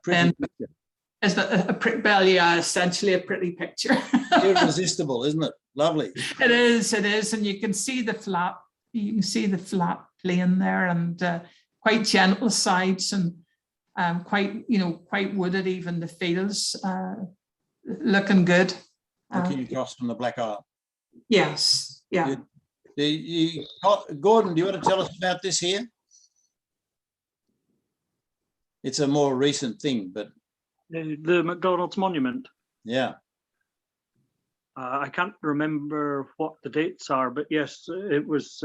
pretty picture. Is that a pretty, well, yeah, essentially a pretty picture. Irresistible, isn't it? Lovely. It is, and you can see the flat plain there, and quite gentle sides, and quite wooded, even the fields, looking good. Looking across from the Black Isle. Yes, yeah. Gordon, do you want to tell us about this here? It's a more recent thing, but the McDonald's monument. Yeah. I can't remember what the dates are, but yes, it was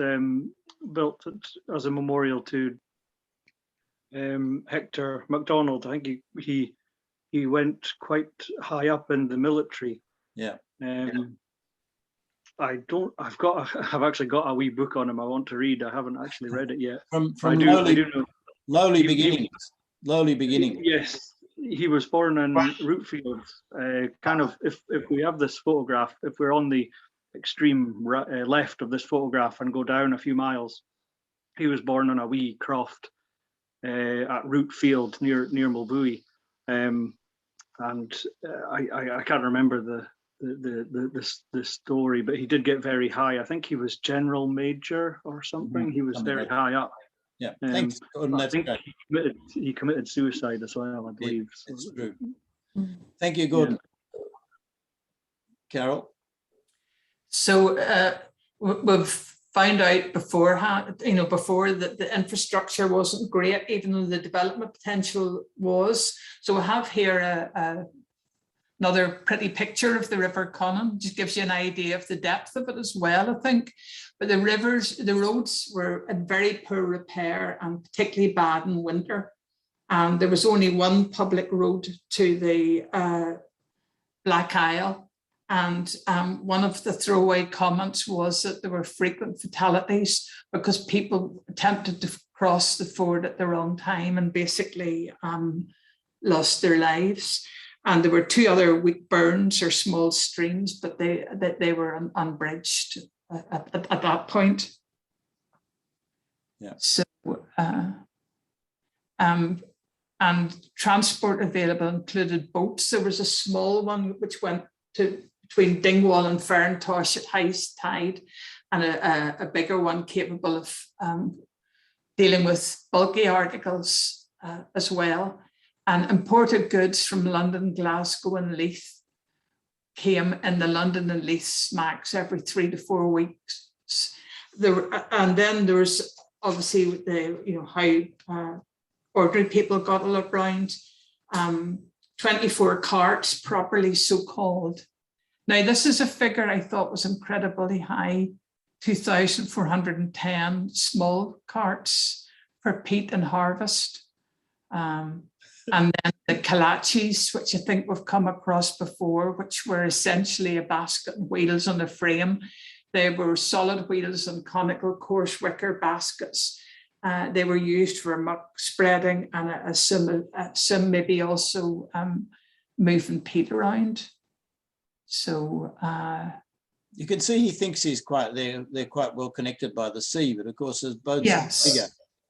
built as a memorial to Hector MacDonald. I think he went quite high up in the military. Yeah. I've actually got a wee book on him I want to read. I haven't actually read it yet. From I do know. Lowly beginnings. Lowly beginning. Yes, he was born in Rootfield. Kind of, if we have this photograph, if we're on the extreme left of this photograph and go down a few miles, he was born on a wee croft at Root Field near Mulvooey, and I can't remember the story, but he did get very high. I think he was General Major or something. He was very high up. Yeah, thanks, Gordon. I think he committed suicide as well, I believe. Yeah, it's true. Thank you, Gordon. Yeah. Carol? So we've found out beforehand, before that the infrastructure wasn't great, even though the development potential was. So we have here another pretty picture of the River Connan. Just gives you an idea of the depth of it as well, I think. But the roads were in very poor repair and particularly bad in winter. And there was only one public road to the Black Isle. And one of the throwaway comments was that there were frequent fatalities because people attempted to cross the ford at the wrong time and basically lost their lives. And there were 2 other weak burns or small streams, but they were unbridged at that point. Yeah. So and transport available included boats. There was a small one which went to between Dingwall and Ferntosh at high tide, and a bigger one capable of dealing with bulky articles as well. And imported goods from London, Glasgow and Leith came in the London and Leith smacks every 3 to 4 weeks. And then there was obviously how ordinary people got a look round. 24 carts, properly so called. Now, this is a figure I thought was incredibly high, 2,410 small carts for peat and harvest. And then the kalachis, which I think we've come across before, which were essentially a basket and wheels on a frame. They were solid wheels and conical coarse wicker baskets. They were used for muck spreading and some maybe also moving peat around. So you can see he thinks he's they're quite well connected by the sea, but of course there's boats bigger.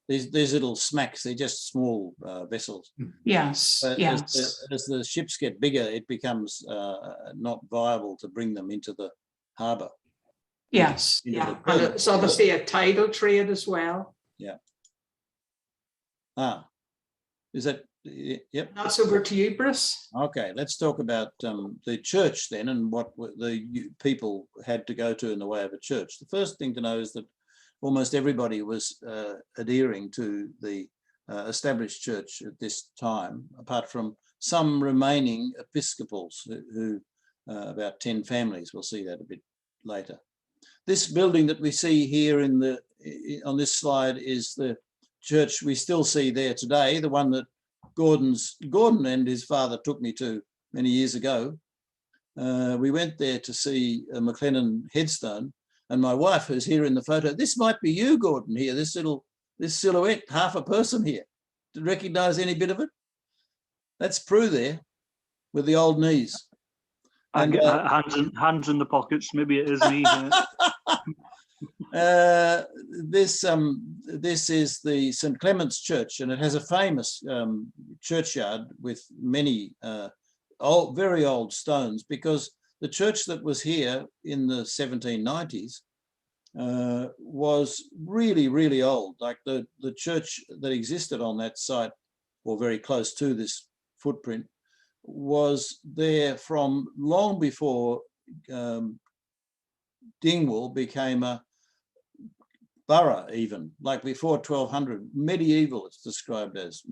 These little smacks, they're just small vessels. Yes, but yes. As the ships get bigger, it becomes not viable to bring them into the harbour. Yes, yeah. And it's obviously a tidal trade as well. Yeah. Is that, yep. That's over to you, Bruce. Okay, let's talk about the church then and what the people had to go to in the way of a church. The first thing to know is that almost everybody was adhering to the established church at this time, apart from some remaining Episcopals who about 10 families, we'll see that a bit later. This building that we see here on this slide is the church we still see there today, the one that Gordon and his father took me to many years ago. We went there to see a McLennan headstone, and my wife, who's here in the photo, this might be you, Gordon, here, this silhouette, half a person here. Did you recognize any bit of it? That's Prue there with the old knees. And hands in the pockets. Maybe it is me. This is the St. Clement's Church, and it has a famous churchyard with many very old stones, because the church that was here in the 1790s was really, really old. Like the church that existed on that site, or very close to this footprint, was there from long before Dingwall became a borough, even like before 1200. Medieval, it's described as.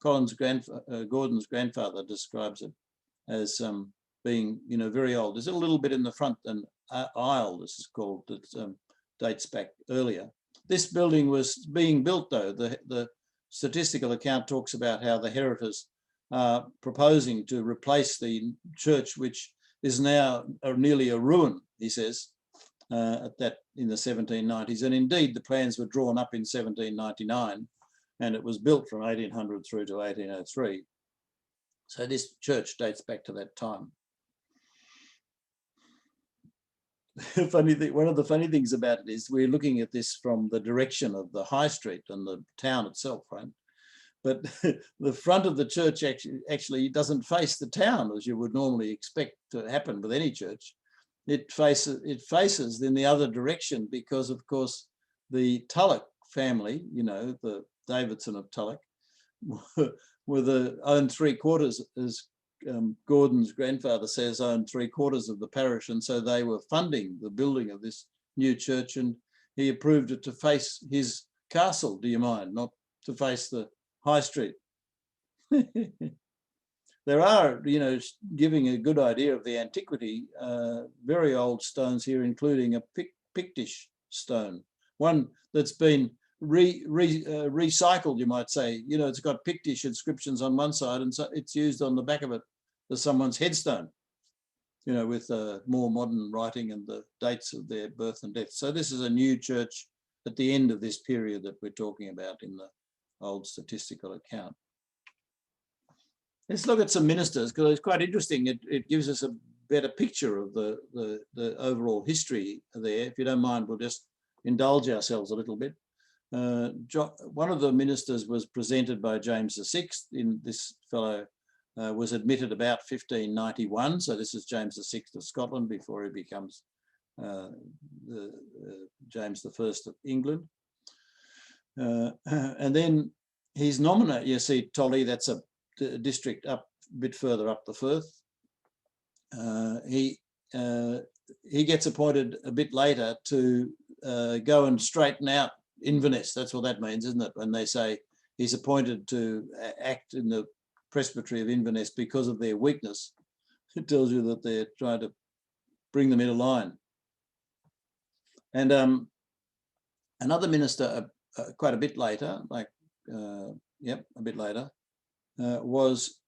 Gordon's grandfather describes it as being, very old. There's a little bit in the front, an aisle, this is called, that dates back earlier. This building was being built, though. The statistical account talks about how the Heritors are proposing to replace the church, which is now nearly a ruin, he says, in the 1790s. And indeed, the plans were drawn up in 1799, and it was built from 1800 through to 1803. So this church dates back to that time. funny thing, one of the funny things about it is we're looking at this from the direction of the high street and the town itself, right? But the front of the church actually doesn't face the town as you would normally expect to happen with any church. It faces in the other direction because, of course, the Tulloch family, you know, the Davidson of Tulloch, were owned 3/4, as Gordon's grandfather says, owned 3/4 of the parish, and so they were funding the building of this new church, and he approved it to face his castle, do you mind, not to face the high street. There are, you know, giving a good idea of the antiquity, very old stones here, including a Pictish stone, one that's been recycled, you might say. You know, it's got Pictish inscriptions on one side, and so it's used on the back of it as someone's headstone, you know, with more modern writing and the dates of their birth and death. So this is a new church at the end of this period that we're talking about in the old statistical account. Let's look at some ministers, because it's quite interesting. It gives us a better picture of the overall history there. If you don't mind, we'll just indulge ourselves a little bit. One of the ministers was presented by James VI. In this fellow was admitted about 1591. So this is James VI of Scotland before he becomes James I of England. And then he's nominated, you see, Tolly, that's a district up a bit further up the Firth. He gets appointed a bit later to go and straighten out Inverness. That's what that means, isn't it? When they say he's appointed to act in the presbytery of Inverness because of their weakness, it tells you that they're trying to bring them into line. And another minister, quite a bit later, like, a bit later, was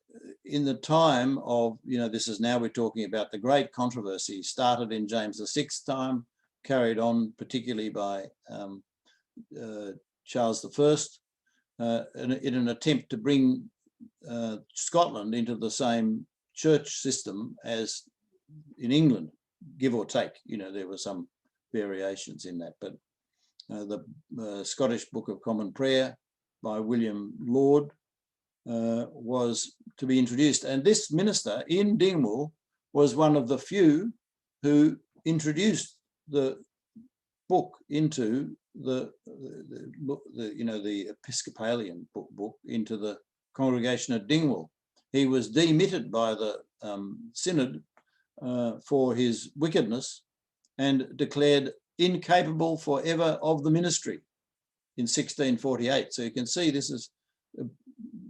in the time of, you know, this is now we're talking about the great controversy started in James VI's time, carried on particularly by Charles I, in an attempt to bring Scotland into the same church system as in England, give or take. You know, there were some variations in that, but the Scottish Book of Common Prayer by William Laird was to be introduced. And this minister in Dingwall was one of the few who introduced the book into the Episcopalian book into the congregation at Dingwall. He was demitted by the synod for his wickedness and declared incapable forever of the ministry in 1648. So you can see this is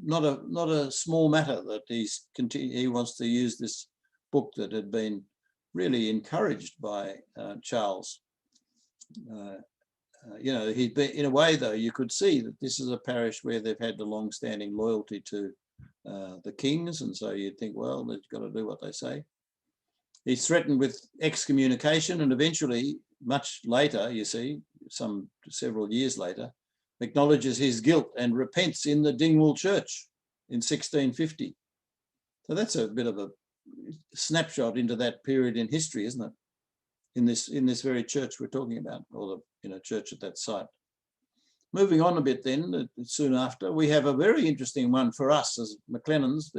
not a small matter that he wants to use this book that had been really encouraged by Charles. You know, he'd been, in a way though, you could see that this is a parish where they've had the long-standing loyalty to the kings, and so you'd think, well, they've got to do what they say. He's threatened with excommunication, and eventually, much later, you see, several years later, acknowledges his guilt and repents in the Dingwall Church in 1650. So that's a bit of a snapshot into that period in history, isn't it? In this very church we're talking about, or the church at that site. Moving on a bit then, soon after, we have a very interesting one for us as McLennans.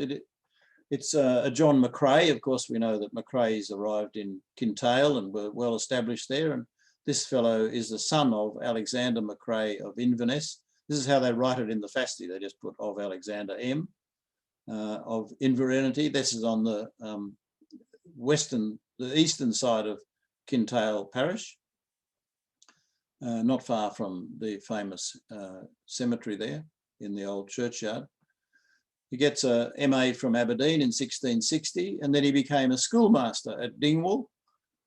It's a John McCrae. Of course, we know that McCrae's arrived in Kintail and were well established there. And this fellow is the son of Alexander McCrae of Inverness. This is how they write it in the Fasti. They just put of Alexander M. Of Inverness. This is on the eastern side of Kintail Parish, not far from the famous cemetery there in the old churchyard. He gets a MA from Aberdeen in 1660, and then he became a schoolmaster at Dingwall,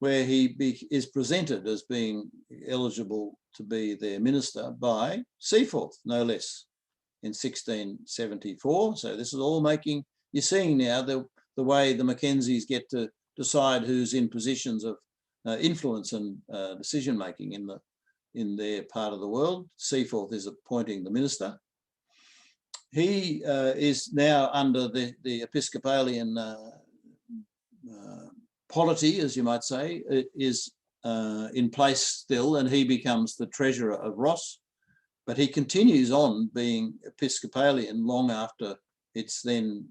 where he is presented as being eligible to be their minister by Seaforth, no less, in 1674. So this is all making, you're seeing now the way the Mackenzies get to decide who's in positions of influence and decision-making in their part of the world. Seaforth is appointing the minister. He is now under the Episcopalian polity, as you might say, is in place still, and he becomes the treasurer of Ross, but he continues on being Episcopalian long after it's then,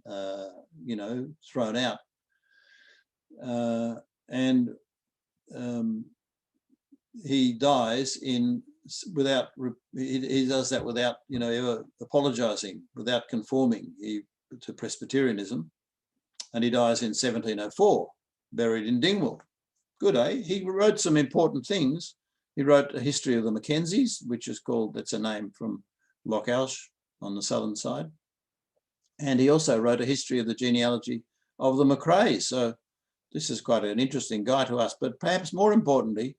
you know, thrown out. And he dies he does that without, you know, ever apologising, without conforming to Presbyterianism, and he dies in 1704, buried in Dingwall. Good, eh? He wrote some important things. He wrote a history of the Mackenzies, which is called, that's a name from Lochaush on the southern side. And he also wrote a history of the genealogy of the McRaes. So this is quite an interesting guy to us, but perhaps more importantly,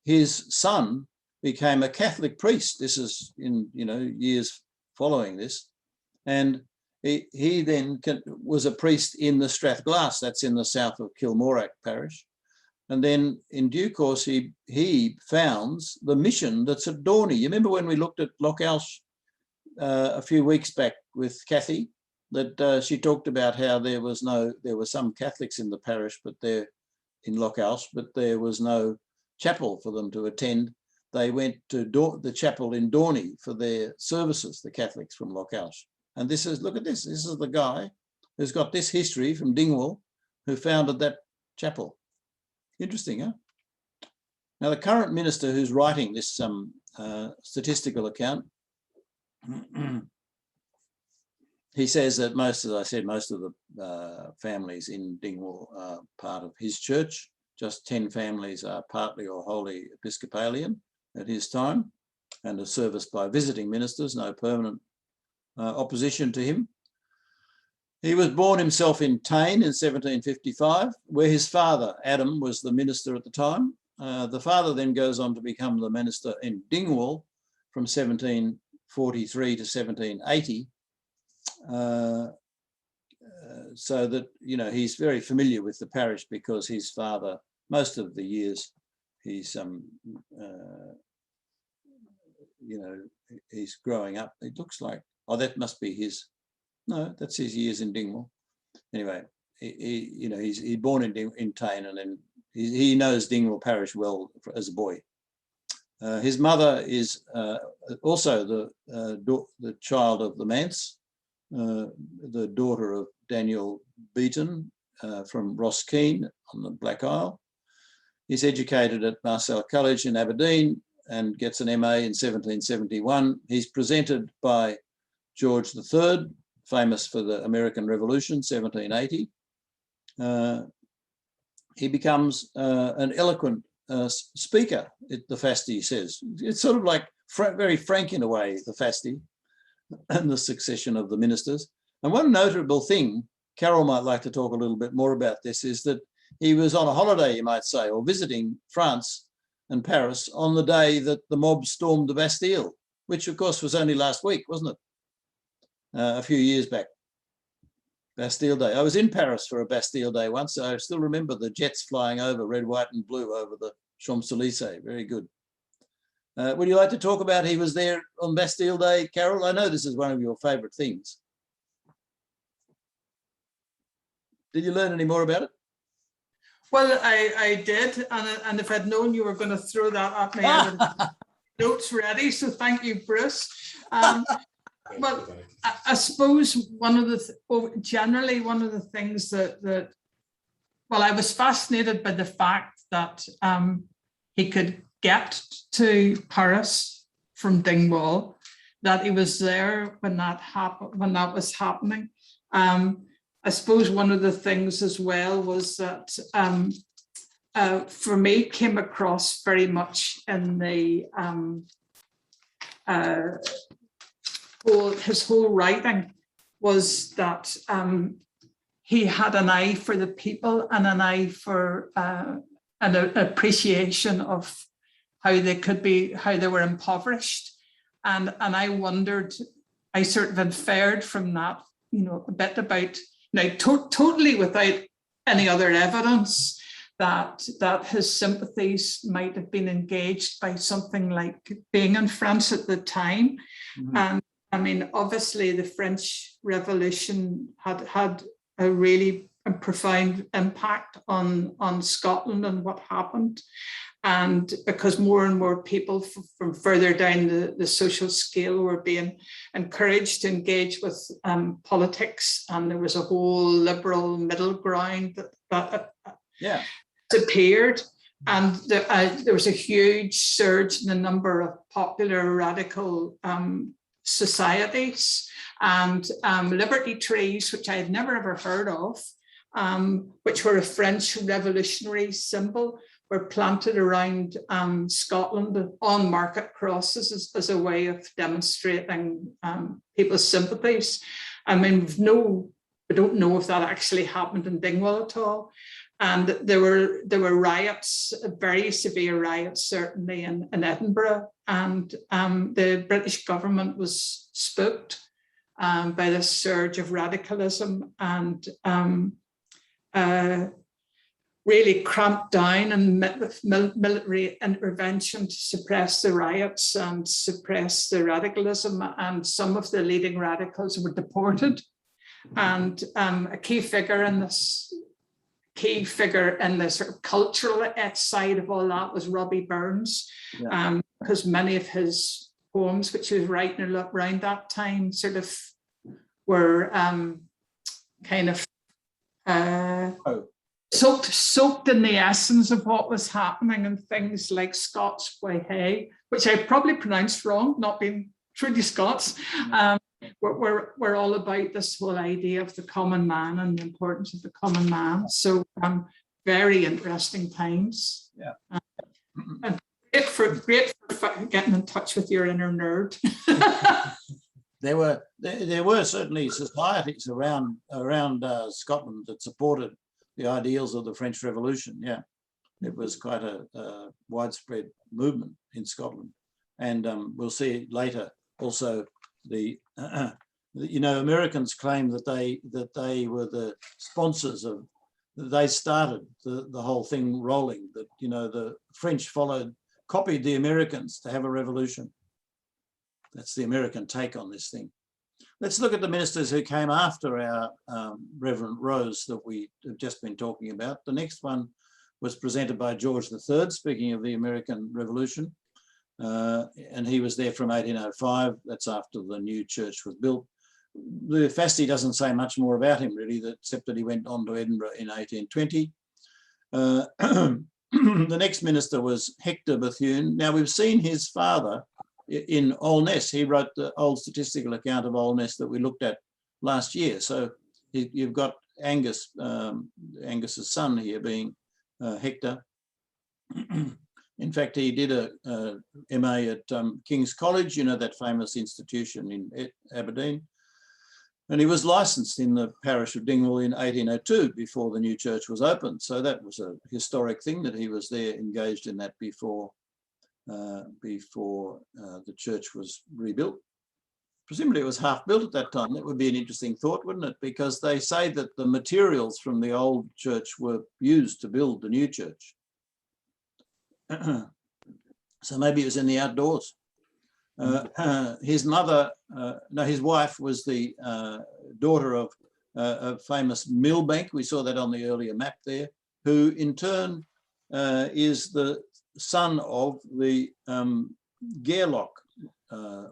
his son became a Catholic priest. This is in, you know, years following this. And he then was a priest in the Strathglass, that's in the south of Kilmorach parish. And then in due course, he founds the mission that's at Dorney. You remember when we looked at Lochaush a few weeks back with Kathy, that she talked about how there were some Catholics in the parish, but they're in Lochaush, but there was no chapel for them to attend. They went to the chapel in Dorney for their services, the Catholics from Lochaush. And this is, look at this, this is the guy who's got this history from Dingwall, who founded that chapel. Interesting, huh? Now, the current minister who's writing this statistical account, he says that most, as I said, most of the families in Dingwall are part of his church. Just 10 families are partly or wholly Episcopalian at his time and are serviced by visiting ministers, no permanent opposition to him. He was born himself in Tain in 1755, where his father, Adam, was the minister at the time. The father then goes on to become the minister in Dingwall from 1743 to 1780. So that, you know, he's very familiar with the parish because his father, most of the years, he's, you know, he's growing up. It looks like, oh, that must be his, no, that's his years in Dingwall. Anyway, you know, he's born in Tain, and then he knows Dingwall Parish well as a boy. His mother is also the child of the Manse, the daughter of Daniel Beaton from Ross-shire on the Black Isle. He's educated at Marcel College in Aberdeen and gets an MA in 1771. He's presented by George III, famous for the American Revolution, 1780. He becomes an eloquent speaker, the Fasti says. It's sort of like very frank in a way, the Fasti, and the succession of the ministers. And one notable thing, Carol might like to talk a little bit more about this, is that he was on a holiday, you might say, or visiting France and Paris on the day that the mob stormed the Bastille, which of course was only last week, wasn't it? A few years back, Bastille Day. I was in Paris for a Bastille Day once. I still remember the jets flying over, red, white and blue over the Champs-Élysées. Very good. Would you like to talk about he was there on Bastille Day, Carol? I know this is one of your favourite things. Did you learn any more about it? Well, I did, and if I'd known you were going to throw that at me, I would have notes ready. So thank you, Bruce. Well, I suppose generally one of the things that I was fascinated by the fact that he could get to Paris from Dingwall, that he was there when that happened, when that was happening. I suppose one of the things as well was that for me came across very much in the his whole writing was that he had an eye for the people and an eye for an appreciation of how they were impoverished. And I wondered, I sort of inferred from that, you know, a bit about, now totally without any other evidence, that his sympathies might have been engaged by something like being in France at the time. Mm-hmm. And I mean, obviously the French Revolution had a really and profound impact on Scotland and what happened. And because more and more people from further down the social scale were being encouraged to engage with politics, and there was a whole liberal middle ground that appeared. And there was a huge surge in the number of popular radical societies, and liberty trees, which I had never ever heard of, which were a French revolutionary symbol, were planted around Scotland on market crosses as a way of demonstrating people's sympathies. I mean, we don't know if that actually happened in Dingwall at all. And there were riots, very severe riots, certainly in Edinburgh. And the British government was spooked by this surge of radicalism, and really cramped down and met with military intervention to suppress the riots and suppress the radicalism. And some of the leading radicals were deported. And a key figure in the sort of cultural side of all that was Robbie Burns, because many of his poems, which he was writing around that time, sort of were kind of soaked in the essence of what was happening, and things like Scots by Hay, which I probably pronounced wrong, not being truly Scots. We're all about this whole idea of the common man and the importance of the common man. So very interesting times. Yeah. And great for getting in touch with your inner nerd. There were certainly societies around Scotland that supported the ideals of the French Revolution. Yeah, it was quite a widespread movement in Scotland, and we'll see later also the Americans claim that they were the sponsors of, they started the whole thing rolling, that the French copied the Americans to have a revolution. That's the American take on this thing. Let's look at the ministers who came after our Reverend Rose that we have just been talking about. The next one was presented by George III, speaking of the American Revolution. And he was there from 1805. That's after the new church was built. The Fasti doesn't say much more about him, really, except that he went on to Edinburgh in 1820. The next minister was Hector Bethune. Now, we've seen his father in Olness. He wrote the old statistical account of Olness that we looked at last year. So you've got Angus's son here being Hector. In fact, he did a MA at King's College, that famous institution in Aberdeen. And he was licensed in the parish of Dingwall in 1802 before the new church was opened. So that was a historic thing that he was there engaged in that before the church was rebuilt. Presumably it was half built at that time. That would be an interesting thought, wouldn't it? Because they say that the materials from the old church were used to build the new church. So maybe it was in the outdoors. His mother, his wife was the daughter of a famous Millbank. We saw that on the earlier map there, who in turn is the son of the Gairloch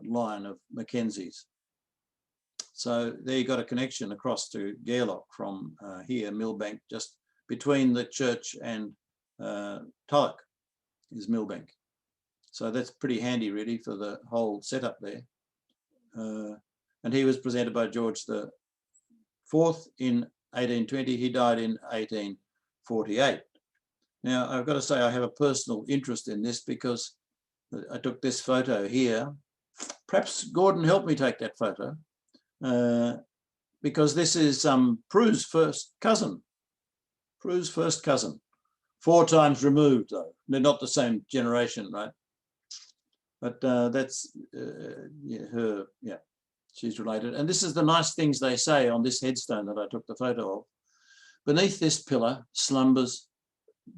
line of Mackenzie's. So there you got a connection across to Gairloch from here, Millbank, just between the church and Tulloch is Millbank. So that's pretty handy, really, for the whole setup there. And he was presented by George IV in 1820. He died in 1848. Now, I've got to say I have a personal interest in this because I took this photo here. Perhaps Gordon helped me take that photo because this is Prue's first cousin. Prue's first cousin. 4 times removed, though. They're not the same generation, right? But that's her, yeah, she's related. And this is the nice things they say on this headstone that I took the photo of. Beneath this pillar slumbers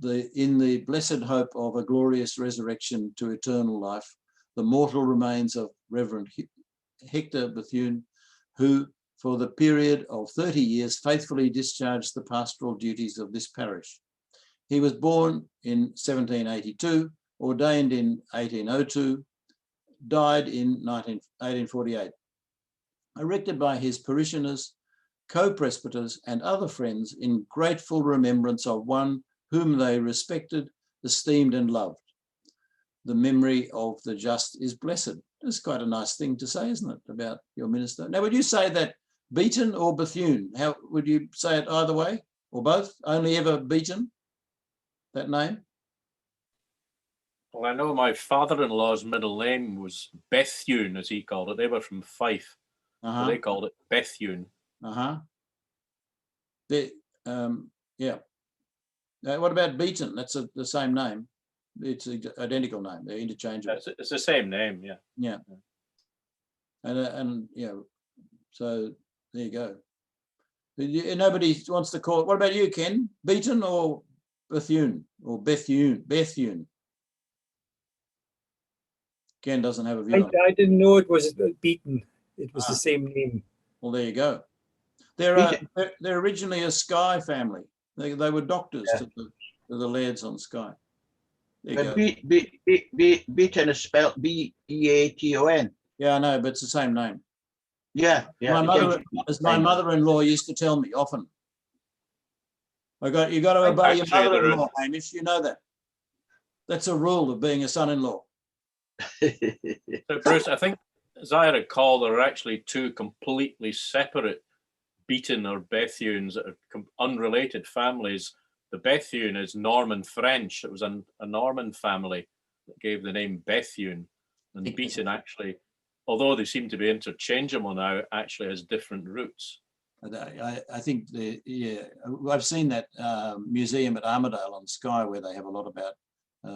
in the blessed hope of a glorious resurrection to eternal life, the mortal remains of Reverend Hector Bethune, who for the period of 30 years faithfully discharged the pastoral duties of this parish. He was born in 1782, ordained in 1802, died in 1848. Erected by his parishioners, co-presbyters and other friends in grateful remembrance of one whom they respected, esteemed and loved. The memory of the just is blessed. That's quite a nice thing to say, isn't it, about your minister? Now, would you say that Beaton or Bethune? How would you say it either way or both? Only ever Beaton, that name? Well, I know my father-in-law's middle name was Bethune, as he called it. They were from Fife, so they called it Bethune. Yeah. What about Beaton? That's the same name. It's an identical name. They're interchangeable. It's the same name, yeah. Yeah. And you know, so there you go. Nobody wants to call it. What about you, Ken? Beaton or Bethune or Bethune? Bethune. Ken doesn't have a view on it. I didn't know it was Beaton. It was the same name. Well, there you go. They're originally a Skye family. They were doctors to the Lairds on Skye. There you go. Beaton is spelled B-E-A-T-O-N. Yeah, I know, but it's the same name. Yeah, yeah. My mother-in-law used to tell me often. You got to obey your mother-in-law, Hamish. You know that. That's a rule of being a son-in-law. So, Bruce, I think, as I recall, there are actually two completely separate Beaton or Bethunes that are unrelated families. The Bethune is Norman French. It was a Norman family that gave the name Bethune. And Beaton actually, although they seem to be interchangeable now, actually has different roots. I think, I've seen that museum at Armidale on Skye where they have a lot about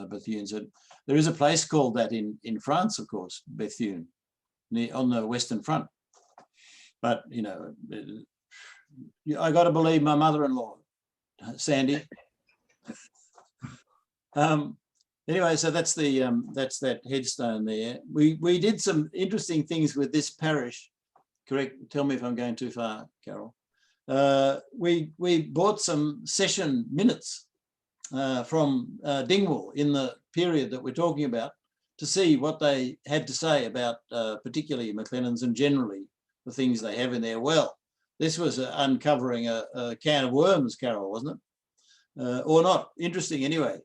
Bethunes. There is a place called that in France, of course, Bethune, on the Western Front. But, you know, I got to believe my mother-in-law, Sandy. Anyway, so that's that headstone there. We did some interesting things with this parish. Correct. Tell me if I'm going too far, Carol. We bought some session minutes from Dingwall in the period that we're talking about to see what they had to say about particularly McLennans and generally the things they have in their well. This was uncovering a can of worms, Carol, wasn't it? Or not? Interesting anyway.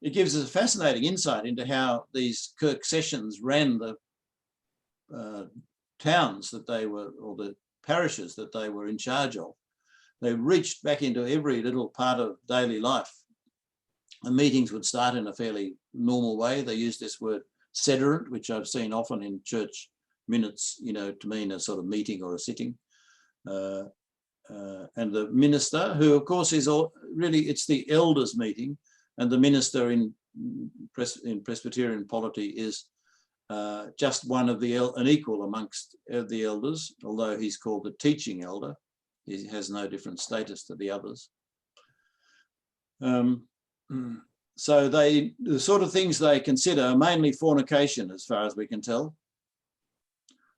It gives us a fascinating insight into how these Kirk sessions ran the towns that they were, or the parishes that they were in charge of. They reached back into every little part of daily life. The meetings would start in a fairly normal way. They used this word sederant, which I've seen often in church minutes, you know, to mean a sort of meeting or a sitting. And the minister, who of course is really, it's the elders meeting, and the minister in Presbyterian polity is just one of an equal amongst the elders, although he's called the teaching elder. He has no different status to the others. So the sort of things they consider are mainly fornication, as far as we can tell.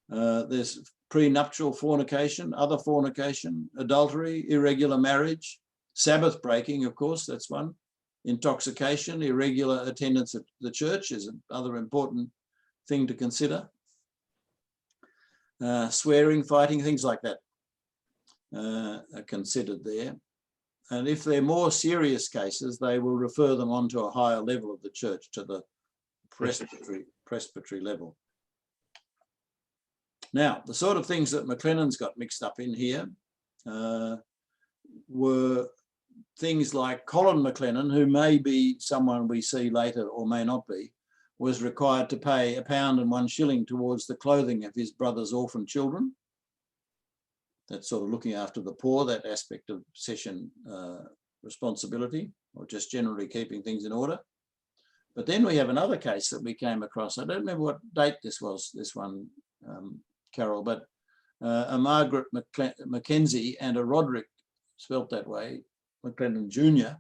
There's prenuptial fornication, other fornication, adultery, irregular marriage, Sabbath breaking, of course, that's one. Intoxication, irregular attendance at the church is another important thing to consider. Swearing, fighting, things like that are considered there. And if they're more serious cases, they will refer them on to a higher level of the church, to the presbytery level. Now, the sort of things that McLennans got mixed up in here were things like Colin McLennan, who may be someone we see later or may not be, was required to pay £1 and 1 shilling towards the clothing of his brother's orphan children. That's sort of looking after the poor, that aspect of session responsibility, or just generally keeping things in order. But then we have another case that we came across. I don't remember what date this was, this one, Carol, but a Margaret Mackenzie and a Roderick, spelt that way, McLennan Jr.,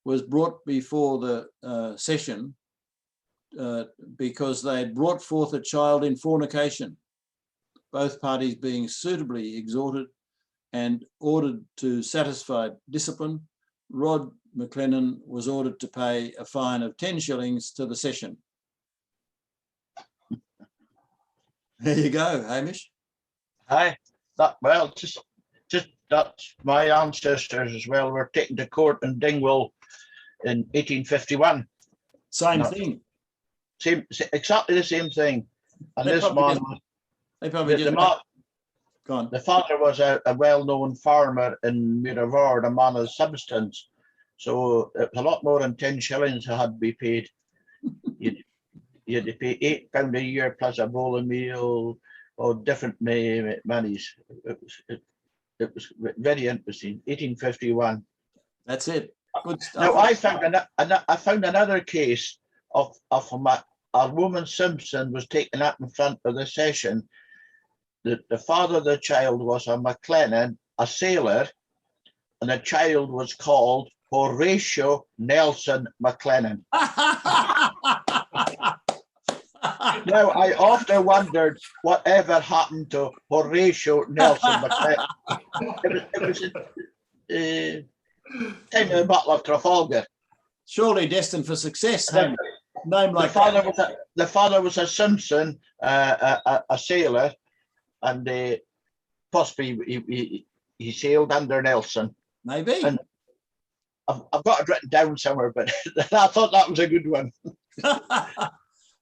was brought before the session because they had brought forth a child in fornication. both parties being suitably exhorted and ordered to satisfy discipline, Rod McLennan was ordered to pay a fine of 10 shillings to the session. There you go, Hamish. Aye, that, well, just that's my ancestors as well were taken to court in Dingwall in 1851. Same No. thing. Same, exactly the same thing. And They this probably man, just- They probably just go on. the father was a well-known farmer in Miravard, a man of substance. So it was a lot more than 10 shillings that had to be paid. You had to pay £8 a year plus a bowl of meal or different monies. It was very interesting. 1851. That's it. Good stuff. Now I found another case of a woman Simpson was taken up in front of the session. The father of the child was a McLennan, a sailor, and the child was called Horatio Nelson McLennan. Now I often wondered whatever happened to Horatio Nelson McLennan. It was time of the Battle of Trafalgar. Surely destined for success. And Name like the father was a Simpson, a sailor, and possibly he sailed under Nelson. Maybe. And I've got it written down somewhere, but I thought that was a good one.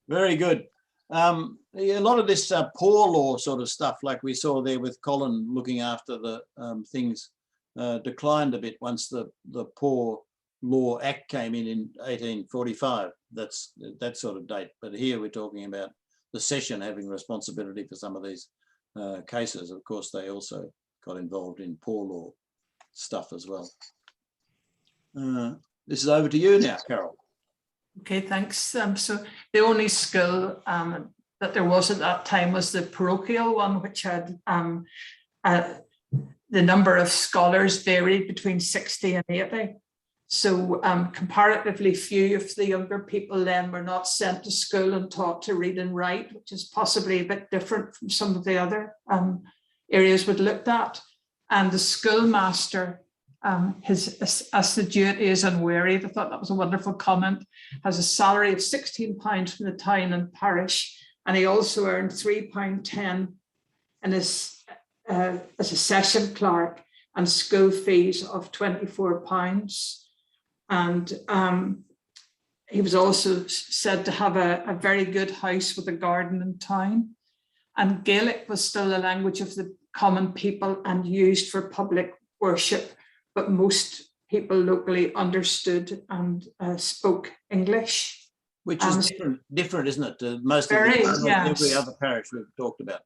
Very good. A lot of this poor law sort of stuff, like we saw there with Colin looking after the things, declined a bit once the Poor Law Act came in 1845. That's that sort of date. But here we're talking about the session having responsibility for some of these cases. Of course, they also got involved in poor law stuff as well. This is over to you now, Carol. Okay, thanks. So the only school that there was at that time was the parochial one, which had the number of scholars varied between 60 and 80. So comparatively few of the younger people then were not sent to school and taught to read and write, which is possibly a bit different from some of the other areas we'd looked at. And the schoolmaster, his assiduity is unwearied. I thought that was a wonderful comment. Has a salary of £16 from the town and parish, and he also earned £3.10 and as a session clerk, and school fees of £24. And he was also said to have a very good house with a garden in town. And Gaelic was still the language of the common people and used for public worship, but most people locally understood and spoke English. Which is different, isn't it, to most of Very, every other parish we've talked about.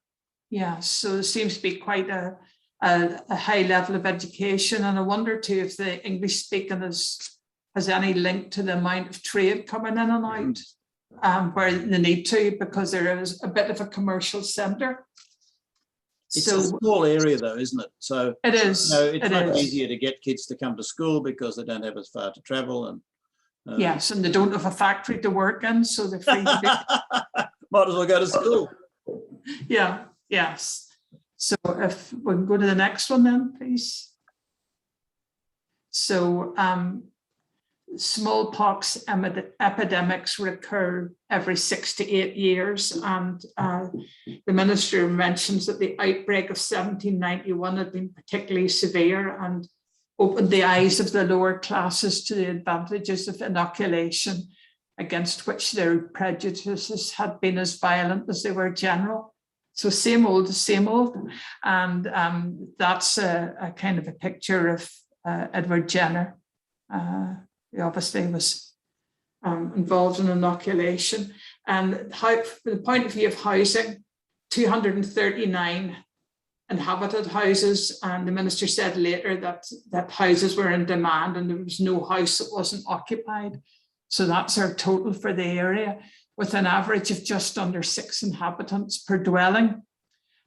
Yeah, so there seems to be quite a high level of education, and I wonder too if the English speaking has any link to the amount of trade coming in and out, where they need to, because there is a bit of a commercial centre. It's a small area though, isn't it? So it is. It's much easier to get kids to come to school because they don't have as far to travel, and yes, and they don't have a factory to work in, so they're free to do. Might as well go to school. Yeah. Yes. So if we can go to the next one then, please. So smallpox epidemics recur every 6 to 8 years. And the minister mentions that the outbreak of 1791 had been particularly severe and opened the eyes of the lower classes to the advantages of inoculation, against which their prejudices had been as violent as they were general. So same old, and that's a kind of a picture of Edward Jenner. He obviously was involved in inoculation. And how, from the point of view of housing, 239 inhabited houses, and the minister said later that houses were in demand and there was no house that wasn't occupied. So that's our total for the area, with an average of just under 6 inhabitants per dwelling.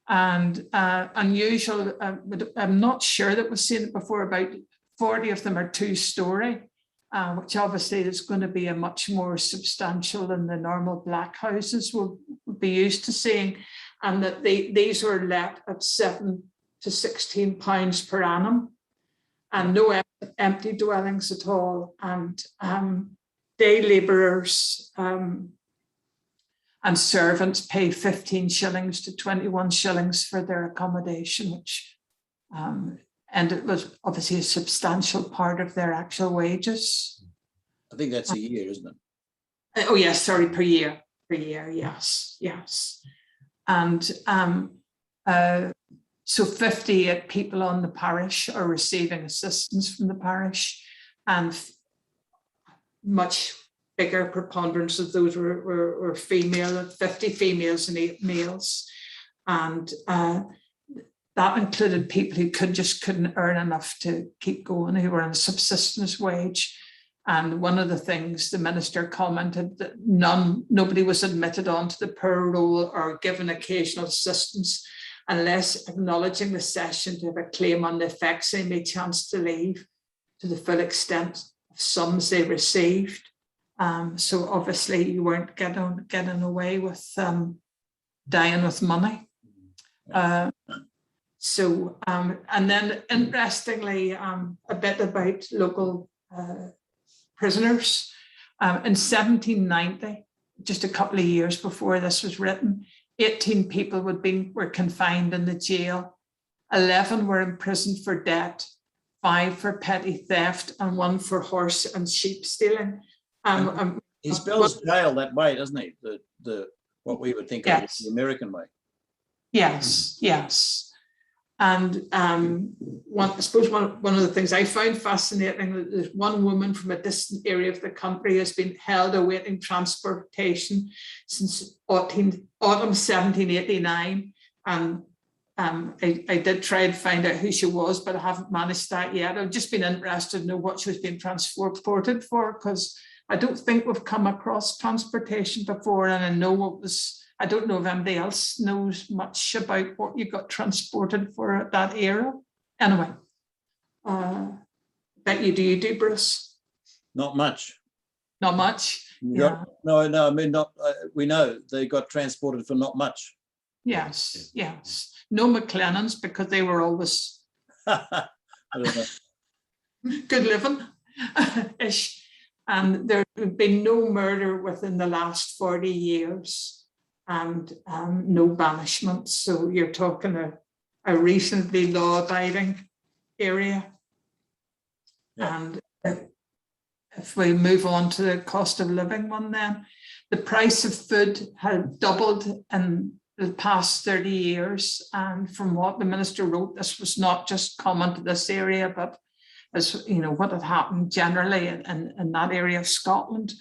And unusual, I'm not sure that we've seen it before, about 40 of them are 2-storey, which obviously is going to be a much more substantial than the normal black houses we'll be used to seeing. and that these were let at £7 to £16 per annum, and no empty dwellings at all, and day labourers and servants pay 15 shillings to 21 shillings for their accommodation, which and it was obviously a substantial part of their actual wages. I think that's a year, isn't it? Oh yes, sorry, per year, yes, yes. And so 58 people on the parish are receiving assistance from the parish, and much bigger preponderance of those were female, 50 females and 8 males. And that included people who couldn't earn enough to keep going, who were on a subsistence wage. And one of the things the minister commented that nobody was admitted onto the poor roll or given occasional assistance unless acknowledging the session to have a claim on the effects they may chance to leave to the full extent of sums they received. So obviously you weren't getting away with dying with money. And then interestingly, a bit about local prisoners. In 1790, just a couple of years before this was written, 18 people were confined in the jail. 11 were imprisoned for debt, 5 for petty theft, and 1 for horse and sheep stealing. He spells jail that way, doesn't he? The what we would think of as the American way. Yes, yes. And I suppose one of the things I found fascinating is there's one woman from a distant area of the country has been held awaiting transportation since autumn 1789. And I did try and find out who she was, but I haven't managed that yet. I've just been interested to know what she was being transported for, because I don't think we've come across transportation before, and I don't know if anybody else knows much about what you got transported for at that era. Anyway, bet you do, Bruce? Not much. Not much? Yeah. No, I mean, not. We know they got transported for not much. Yes, yes. No McLennans, because they were always I don't know. good living ish. And there have been no murder within the last 40 years. And no banishment. So you're talking a reasonably law-abiding area. Yeah. And if we move on to the cost of living one then, the price of food had doubled in the past 30 years. And from what the minister wrote, this was not just common to this area, but as you know, what had happened generally in that area of Scotland.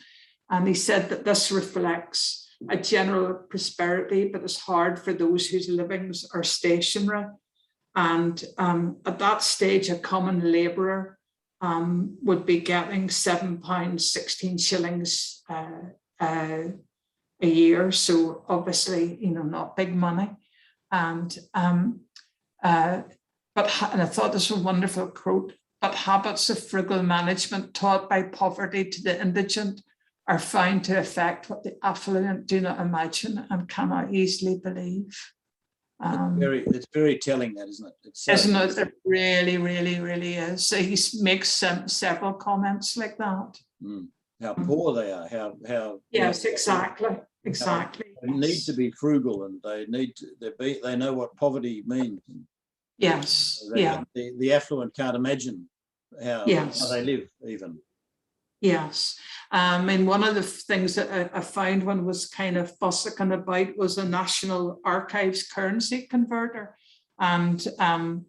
And he said that this reflects a general prosperity, but it's hard for those whose livings are stationary. And at that stage, a common labourer would be getting £7, 16 shillings a year. So obviously, you know, not big money. And I thought this was a wonderful quote, but habits of frugal management taught by poverty to the indigent are found to affect what the affluent do not imagine and cannot easily believe. It's very telling, that, isn't it? Isn't it? It really, really, really is. So he makes several comments like that. How poor they are. How yes, exactly. They need to be frugal, and they know what poverty means. Yes. The affluent can't imagine how they live even. Yes. And one of the things that I found when I was kind of fussing about was a National Archives currency converter. And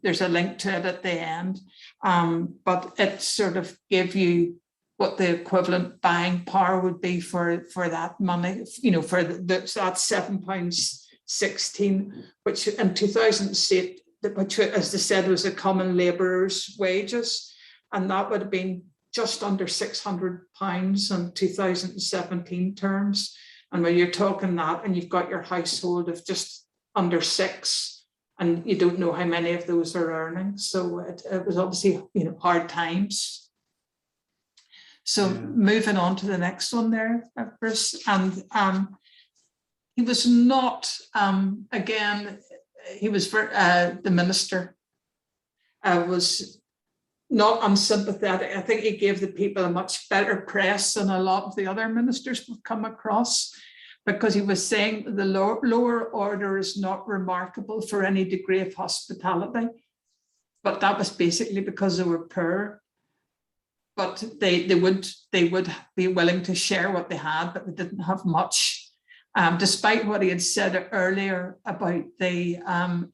there's a link to it at the end. But it sort of gave you what the equivalent buying power would be for that money, you know, for that £7.16, which in 2006, which, as they said, was a common labourer's wages. And that would have been just under £600 in 2017 terms. And when you're talking that, and you've got your household of just under 6, and you don't know how many of those are earning. So it was obviously, you know, hard times. So moving on to the next one there, Bruce. And He was not, again, he was the minister, was not unsympathetic. I think he gave the people a much better press than a lot of the other ministers we've come across, because he was saying the lower order is not remarkable for any degree of hospitality. But that was basically because they were poor. But they would be willing to share what they had, but they didn't have much. Despite what he had said earlier about the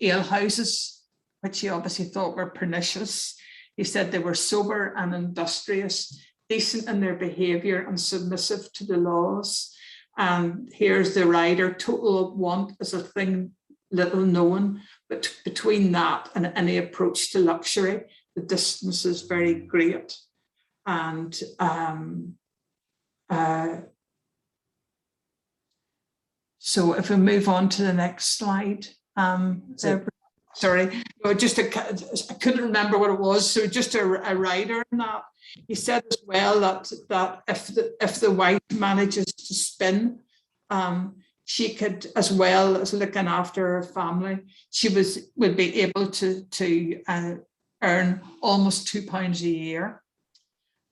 ale houses, which he obviously thought were pernicious. He said they were sober and industrious, decent in their behaviour and submissive to the laws. And here's the rider, total want is a thing little known, but between that and any approach to luxury, the distance is very great. And so if we move on to the next slide, sorry, no, just I couldn't remember what it was. So just a rider in that. He said as well that if the wife manages to spin, she could, as well as looking after her family, she would be able to earn almost £2 a year.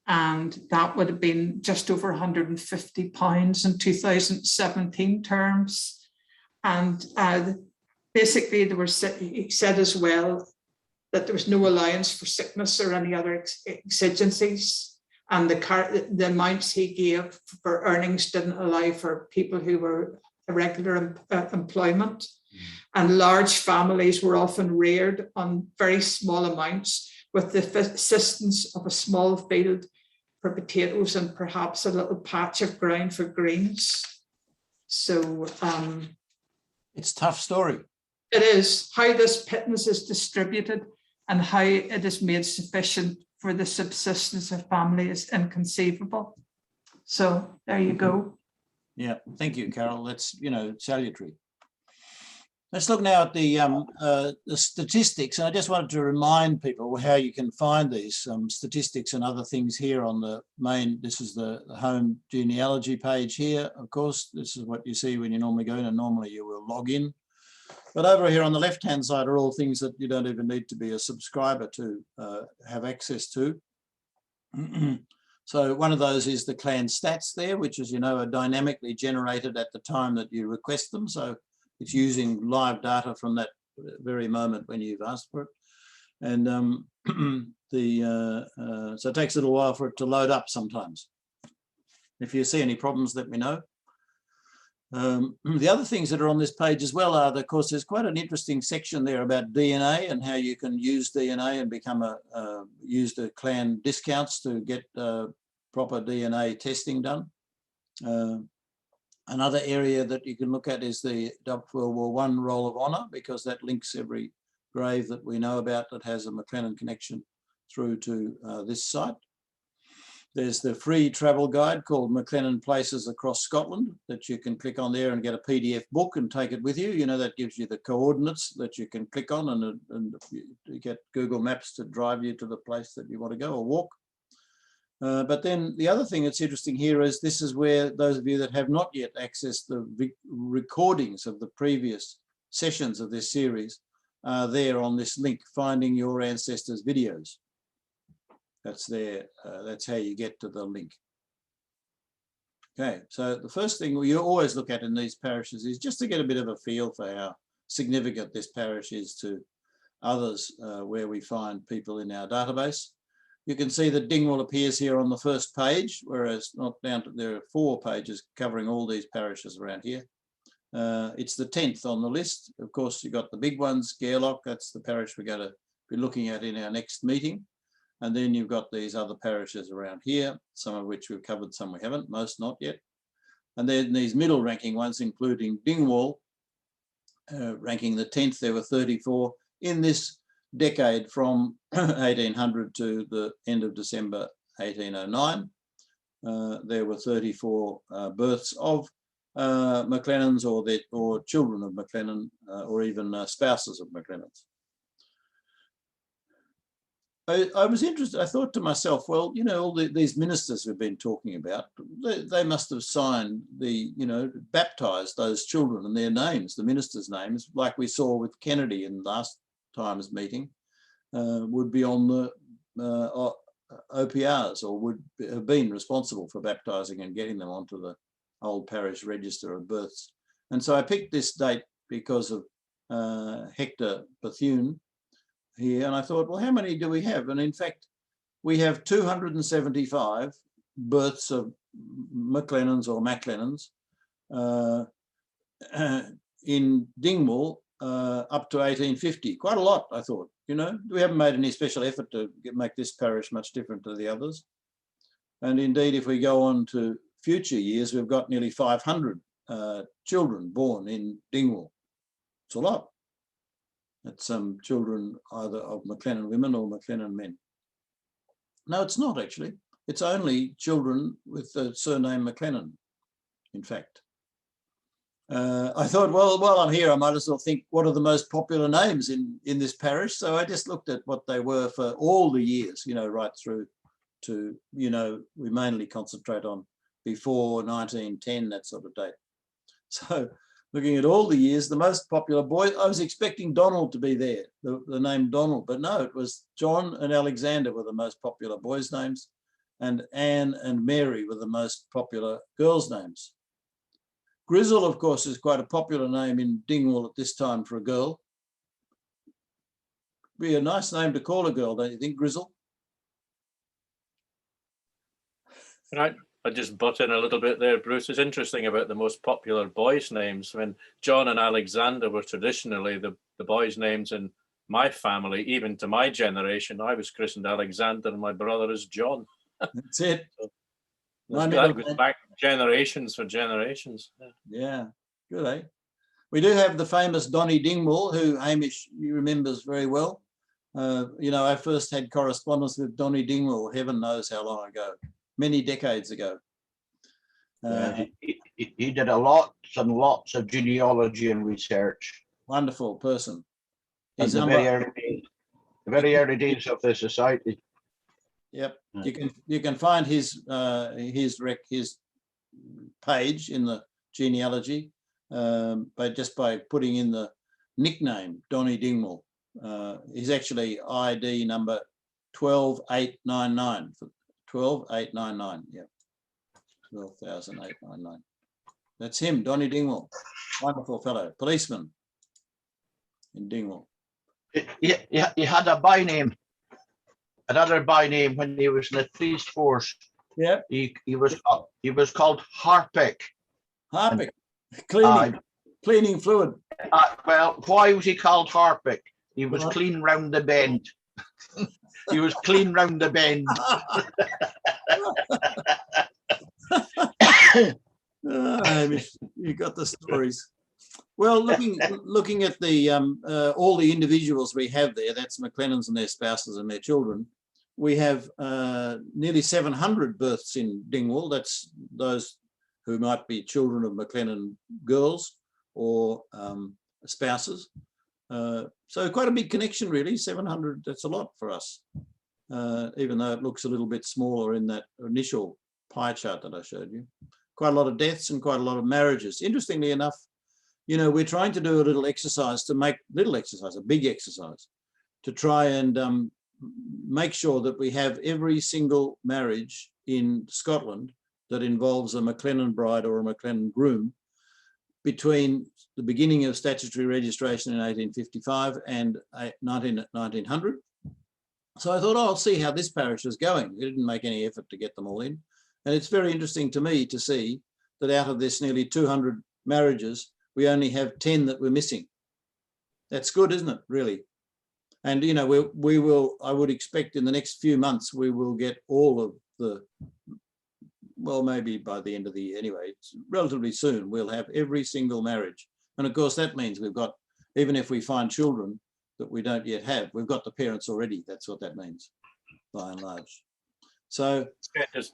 And that would have been just over £150 in 2017 terms. And basically, he said as well that there was no allowance for sickness or any other exigencies. And the amounts he gave for earnings didn't allow for people who were irregular employment. And large families were often reared on very small amounts with the assistance of a small field for potatoes and perhaps a little patch of ground for greens. So it's a tough story. It is. How this pittance is distributed and how it is made sufficient for the subsistence of family is inconceivable. So there you go. Yeah, thank you, Carol. That's, salutary. Let's look now at the statistics. And I just wanted to remind people how you can find these statistics and other things here on the main. This is the home genealogy page here. Of course, this is what you see when you normally go in, and normally you will log in. But over here on the left-hand side are all things that you don't even need to be a subscriber to have access to. So one of those is the clan stats there, which, as you know, are dynamically generated at the time that you request them. So it's using live data from that very moment when you've asked for it. And so it takes a little while for it to load up sometimes. If you see any problems, let me know. The other things that are on this page as well are, of course, there's quite an interesting section there about DNA and how you can use DNA and become use the clan discounts to get proper DNA testing done. Another area that you can look at is the World War I Roll of Honour, because that links every grave that we know about that has a McLennan connection through to this site. There's the free travel guide called McLennan Places Across Scotland that you can click on there and get a PDF book and take it with you. That gives you the coordinates that you can click on and you get Google Maps to drive you to the place that you want to go or walk. But then the other thing that's interesting here is this is where those of you that have not yet accessed the recordings of the previous sessions of this series are there on this link, Finding Your Ancestors Videos. That's there. That's how you get to the link. Okay, so the first thing you always look at in these parishes is just to get a bit of a feel for how significant this parish is to others where we find people in our database. You can see that Dingwall appears here on the first page, whereas not down to, there are 4 pages covering all these parishes around here. It's the 10th on the list. Of course, you've got the big ones, Gairloch, that's the parish we're going to be looking at in our next meeting. And then you've got these other parishes around here, some of which we've covered, some we haven't, most not yet. And then these middle ranking ones, including Dingwall, ranking the 10th, there were 34 in this decade from 1800 to the end of December 1809. There were 34 births of McLennans or children of McLennan or even spouses of McLennans. I was interested. I thought to myself, well, you know, all these ministers we've been talking about, they must have signed baptized those children and their names, the ministers' names, like we saw with Kennedy in last time's meeting, would be on the OPRs, or would have been responsible for baptizing and getting them onto the old parish register of births. And so I picked this date because of Hector Bethune here, and I thought, well, how many do we have? And in fact, we have 275 births of McLennans or McLennans in Dingwall up to 1850. Quite a lot, I thought. You know, we haven't made any special effort to make this parish much different to the others. And indeed, if we go on to future years, we've got nearly 500 children born in Dingwall. It's a lot. That's some children either of McLennan women or McLennan men. No, it's not actually. It's only children with the surname McLennan, in fact. I thought, well, while I'm here, I might as well think, what are the most popular names in this parish? So I just looked at what they were for all the years, you know, right through to, you know, we mainly concentrate on before 1910, that sort of date. So looking at all the years, the most popular boy, I was expecting Donald to be there, the name Donald, but no, it was John and Alexander were the most popular boys' names, and Anne and Mary were the most popular girls' names. Grizzle, of course, is quite a popular name in Dingwall at this time for a girl. Be a nice name to call a girl, don't you think, Grizzle? Right. I just butt in a little bit there, Bruce. It's interesting about the most popular boys' names. When John and Alexander were traditionally the boys' names in my family, even to my generation. I was christened Alexander and my brother is John. That's it. So that goes back generations for generations. Yeah, good, eh? We do have the famous Donny Dingwall, who Hamish remembers very well. You know, I first had correspondence with Donny Dingwall, heaven knows how long ago. Many decades ago. He did a lots and lots of genealogy and research. Wonderful person. In the very early days of the society. Yep, you can find his page in the genealogy, just by putting in the nickname Donny Dingwall. He's actually ID number 12899. 12899, yeah, 12,899. That's him, Donny Dingwall. Wonderful fellow, policeman in Dingwall. He had a by name, another by name when he was in the police force. Yeah, he was called Harpic. Harpic, cleaning fluid. Well, why was he called Harpic? He was clean round the bend. He was clean round the bend. You got the stories. Well, looking at the all the individuals we have there, that's McLennans and their spouses and their children. We have nearly 700 births in Dingwall. That's those who might be children of McLennan girls or spouses. So quite a big connection, really. 700, that's a lot for us, even though it looks a little bit smaller in that initial pie chart that I showed you. Quite a lot of deaths and quite a lot of marriages. Interestingly enough, you know, we're trying to do a little exercise to make a big exercise, to try and make sure that we have every single marriage in Scotland that involves a McLennan bride or a McLennan groom between the beginning of statutory registration in 1855 and 1900. So I thought, oh, I'll see how this parish is going. We didn't make any effort to get them all in. And it's very interesting to me to see that out of this nearly 200 marriages, we only have 10 that we're missing. That's good, isn't it, really? And, you know, we will, I would expect in the next few months, we will get all of the, well, maybe by the end of the year anyway, it's relatively soon, we'll have every single marriage. And of course, that means we've got, even if we find children that we don't yet have, we've got the parents already. That's what that means, by and large. So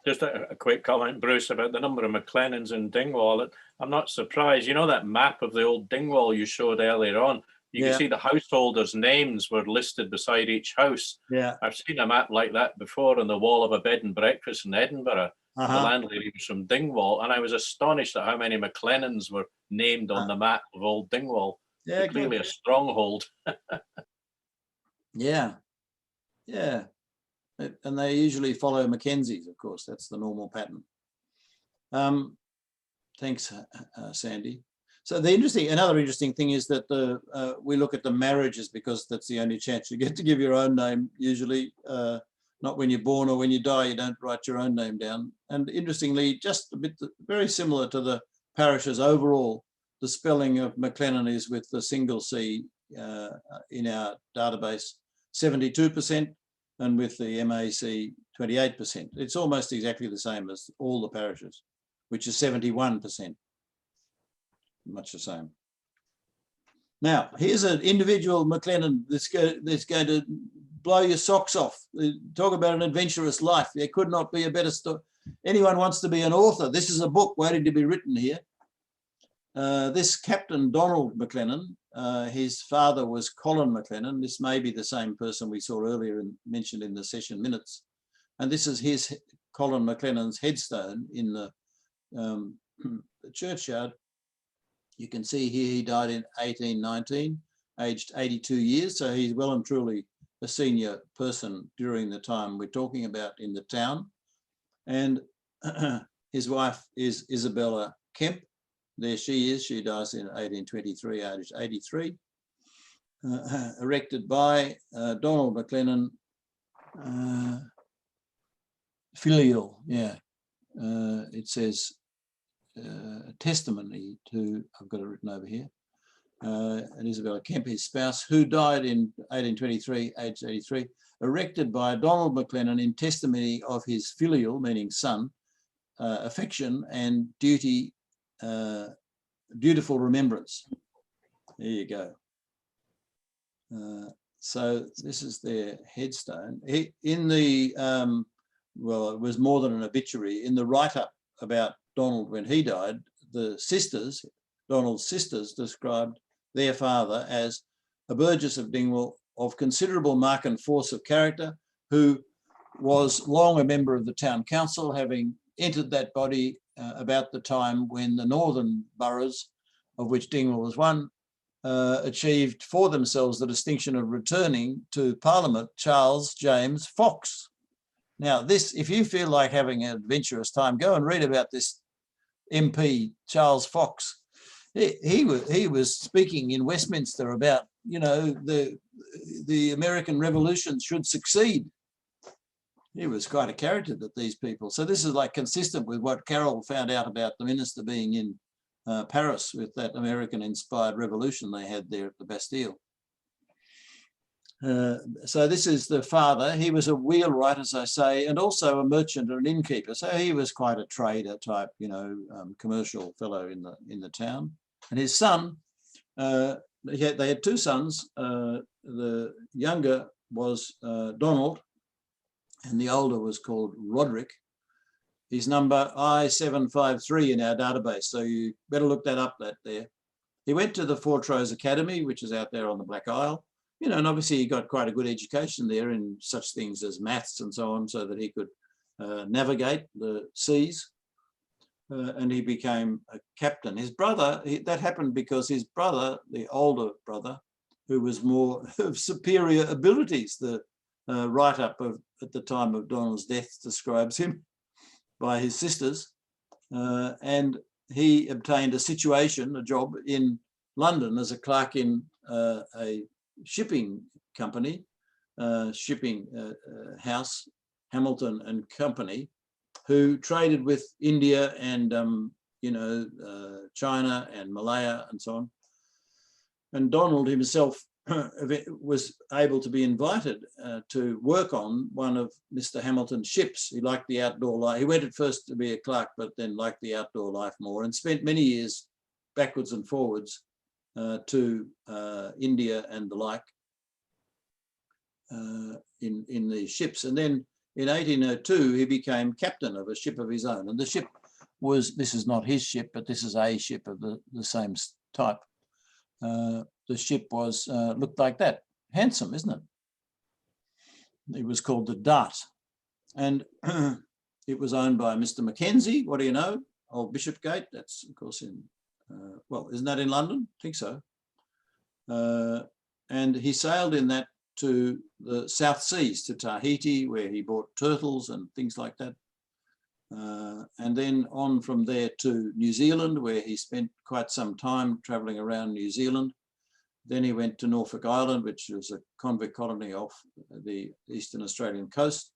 just a quick comment, Bruce, about the number of McLennans in Dingwall. I'm not surprised. You know that map of the old Dingwall you showed earlier on? You Yeah. can see the householders' names were listed beside each house. Yeah. I've seen a map like that before on the wall of a bed and breakfast in Edinburgh. The landlady was from Dingwall, and I was astonished at how many McLennans were named on the map of Old Dingwall. Yeah, Clearly good. a stronghold. Yeah. Yeah. And they usually follow Mackenzies, of course. That's the normal pattern. Thanks, Sandy. So another interesting thing is that we look at the marriages because that's the only chance you get to give your own name usually. Not when you're born or when you die, you don't write your own name down. And interestingly, just a bit very similar to the parishes overall, the spelling of McLennan is with the single C in our database, 72%, and with the MAC, 28%. It's almost exactly the same as all the parishes, which is 71%. Much the same. Now, here's an individual McLennan that's going to blow your socks off. Talk about an adventurous life. There could not be a better story. Anyone wants to be an author, this is a book waiting to be written here. This Captain Donald McLennan, his father was Colin McLennan. This may be the same person we saw earlier and mentioned in the session minutes. And this is his Colin McLennan's headstone in the churchyard. You can see here he died in 1819, aged 82 years. So he's well and truly a senior person during the time we're talking about in the town. And his wife is Isabella Kemp. There she is. She dies in 1823, aged 83. Erected by Donald McLennan, filial, yeah. It says testimony to, I've got it written over here, and Isabella Kemp, his spouse, who died in 1823, aged 83, erected by Donald McLennan in testimony of his filial, meaning son, affection and duty, dutiful remembrance. There you go. So this is their headstone. In the, well, it was more than an obituary. In the write-up about Donald when he died, the sisters, Donald's sisters, described their father as a burgess of Dingwall of considerable mark and force of character, who was long a member of the town council, having entered that body about the time when the northern boroughs, of which Dingwall was one, achieved for themselves the distinction of returning to Parliament Charles James Fox. Now this, if you feel like having an adventurous time, go and read about this MP, Charles Fox. He was speaking in Westminster about, you know, the American Revolution should succeed. He was quite a character, that these people. So this is like consistent with what Carol found out about the minister being in Paris with that American-inspired revolution they had there at the Bastille. So this is the father. He was a wheelwright, as I say, and also a merchant and an innkeeper. So he was quite a trader type, you know, commercial fellow in the town. And his son, they had two sons. The younger was Donald, and the older was called Roderick. His number I-753 in our database, so you better look that up. There. He went to the Fortrose Academy, which is out there on the Black Isle. You know, and obviously he got quite a good education there in such things as maths and so on, so that he could navigate the seas. And he became a captain. His brother, that happened because his brother, the older brother, who was more of superior abilities, the write-up of at the time of Donald's death describes him by his sisters, and he obtained a situation, a job in London as a clerk in a shipping company, shipping house, Hamilton and Company, who traded with India and you know, China and Malaya and so on. And Donald himself was able to be invited to work on one of Mr. Hamilton's ships. He liked the outdoor life. He went at first to be a clerk, but then liked the outdoor life more, and spent many years backwards and forwards to India and the like in the ships. And then in 1802, he became captain of a ship of his own. And the ship was, this is not his ship, but this is a ship of the same type. the ship was looked like that. Handsome, isn't it? It was called the Dart, and it was owned by Mr. Mackenzie. What do you know? Old Bishopgate. That's of course in well, isn't that in London? I think so. And he sailed in that to the South Seas, to Tahiti, where he bought turtles and things like that. And then on from there to New Zealand, where he spent quite some time travelling around New Zealand. Then he went to Norfolk Island, which was a convict colony off the Eastern Australian coast,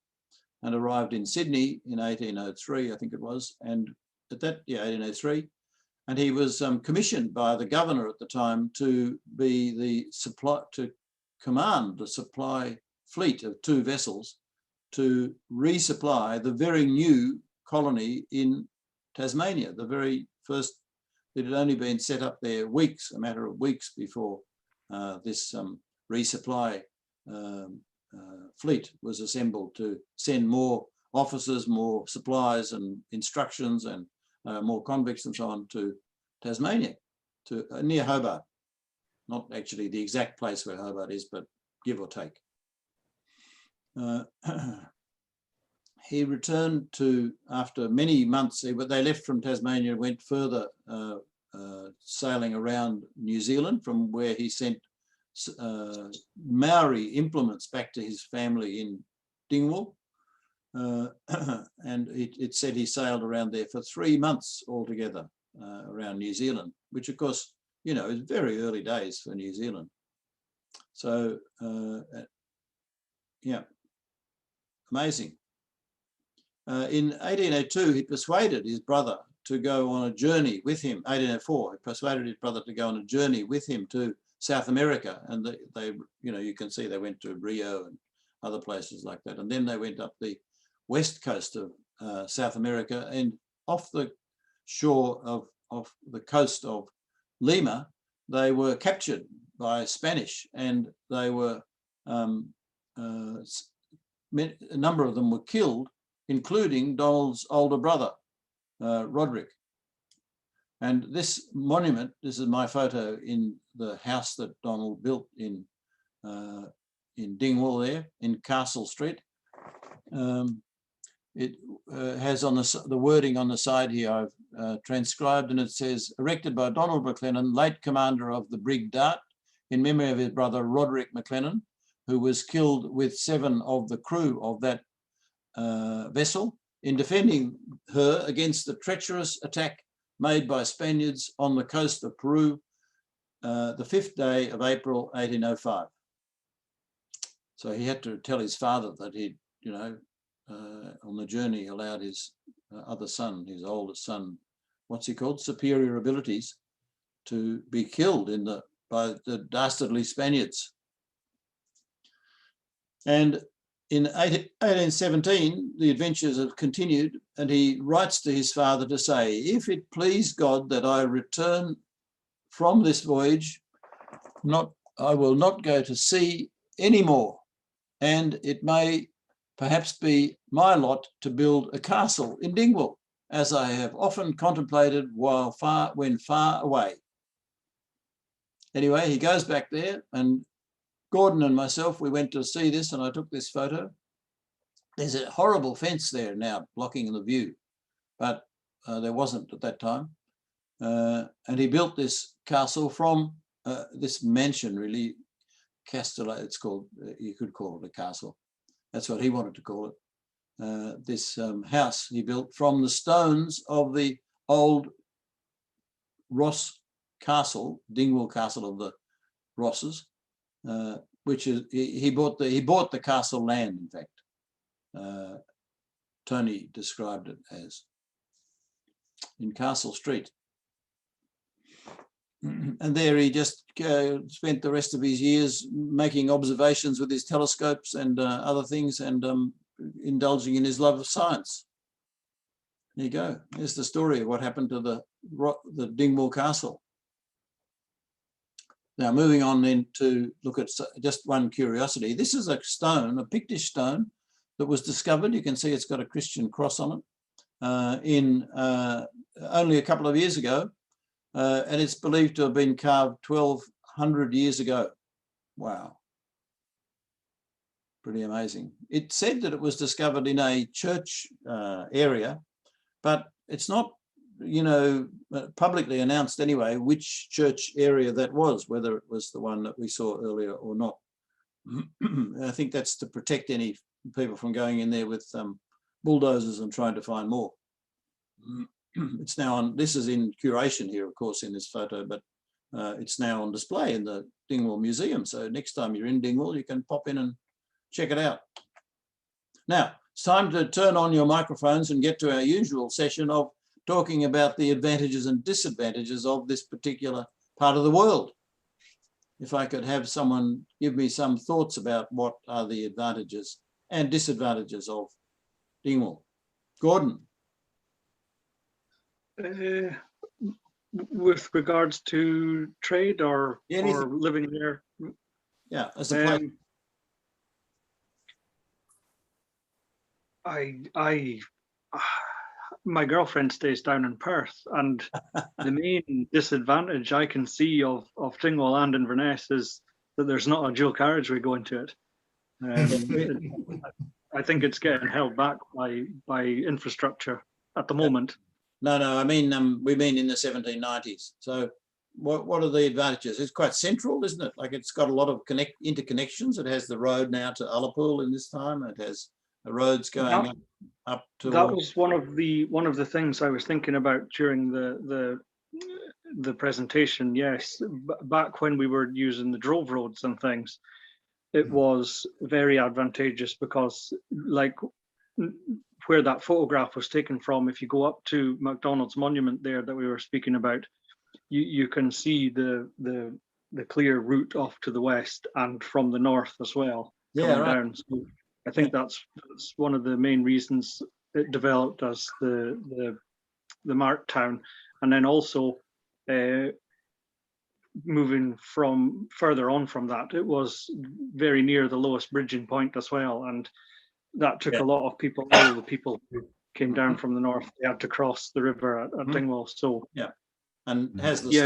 and arrived in Sydney in 1803, I think it was. And at that, yeah, 1803. And he was commissioned by the governor at the time to be the supply, to command the supply fleet of 2 vessels to resupply the very new colony in Tasmania. The very first, it had only been set up there weeks, a matter of weeks before this resupply fleet was assembled to send more officers, more supplies and instructions and more convicts and so on to Tasmania, to near Hobart. Not actually the exact place where Hobart is, but give or take. He returned to, after many months, they left from Tasmania and went further sailing around New Zealand, from where he sent Maori implements back to his family in Dingwall. And it said he sailed around there for 3 months altogether around New Zealand, which of course, you know, is very early days for New Zealand. So, yeah, amazing. In 1802, he persuaded his brother to go on a journey with him. 1804, he persuaded his brother to go on a journey with him to South America, and they, you know, you can see they went to Rio and other places like that, and then they went up the west coast of South America, and off the shore of the coast of Lima, they were captured by Spanish, and they were a number of them were killed, including Donald's older brother, Roderick. And this monument, this is my photo in the house that Donald built in Dingwall there, in Castle Street. It has on the wording on the side here, I've transcribed, and it says, erected by Donald McLennan, late commander of the brig Dart, in memory of his brother Roderick McLennan, who was killed with 7 of the crew of that vessel in defending her against the treacherous attack made by Spaniards on the coast of Peru, the 5th day of April 1805. So he had to tell his father that he'd, you know, on the journey allowed his other son, his oldest son, what's he called, superior abilities, to be killed by the dastardly Spaniards. And in 1817, the adventures have continued, and he writes to his father to say, if it please God that I return from this voyage, I will not go to sea anymore, and it may perhaps be my lot to build a castle in Dingwall, as I have often contemplated when far away. Anyway, he goes back there, and Gordon and myself, we went to see this, and I took this photo. There's a horrible fence there now blocking the view, but there wasn't at that time. And he built this castle from this mansion, really, Castello, it's called, you could call it a castle. That's what he wanted to call it. This house he built from the stones of the old Ross Castle, Dingwall Castle of the Rosses, which is he bought the castle land. In fact, Tony described it as in Castle Street, and there he just spent the rest of his years making observations with his telescopes and other things, and indulging in his love of science. There you go. There's the story of what happened to the Dingwall Castle. Now, moving on then to look at just one curiosity. This is a stone, a Pictish stone that was discovered. You can see it's got a Christian cross on it only a couple of years ago. And it's believed to have been carved 100 years ago. Wow. Pretty amazing. It said that it was discovered in a church area, but it's not, you know, publicly announced anyway, which church area that was, whether it was the one that we saw earlier or not. I think that's to protect any people from going in there with bulldozers and trying to find more. It's now on, this is in curation here, of course, in this photo, but it's now on display in the Dingwall Museum. So next time you're in Dingwall, you can pop in and check it out. Now, it's time to turn on your microphones and get to our usual session of talking about the advantages and disadvantages of this particular part of the world. If I could have someone give me some thoughts about what are the advantages and disadvantages of Dingwall. Gordon. With regards to trade or living there? Yeah, as a place. My girlfriend stays down in Perth, and the main disadvantage I can see of Dingwall and Inverness is that there's not a dual carriageway going to it. I think it's getting held back by infrastructure at the moment. No, I mean, we mean in the 1790s. So what are the advantages? It's quite central, isn't it? Like it's got a lot of interconnections. It has the road now to Ullapool in this time. It has the roads going up to. That was one of the things I was thinking about during the presentation. Yes, back when we were using the drove roads and things, it was very advantageous because, like, where that photograph was taken from, if you go up to McDonald's monument there that we were speaking about, you can see the clear route off to the west and from the north as well. Yeah, right. Down. So I think that's one of the main reasons it developed as the Mark town, and then also moving from further on from that, it was very near the lowest bridging point as well, and that took a lot of people. All of the people who came down from the north, they had to cross the river at Dingwall. So and has the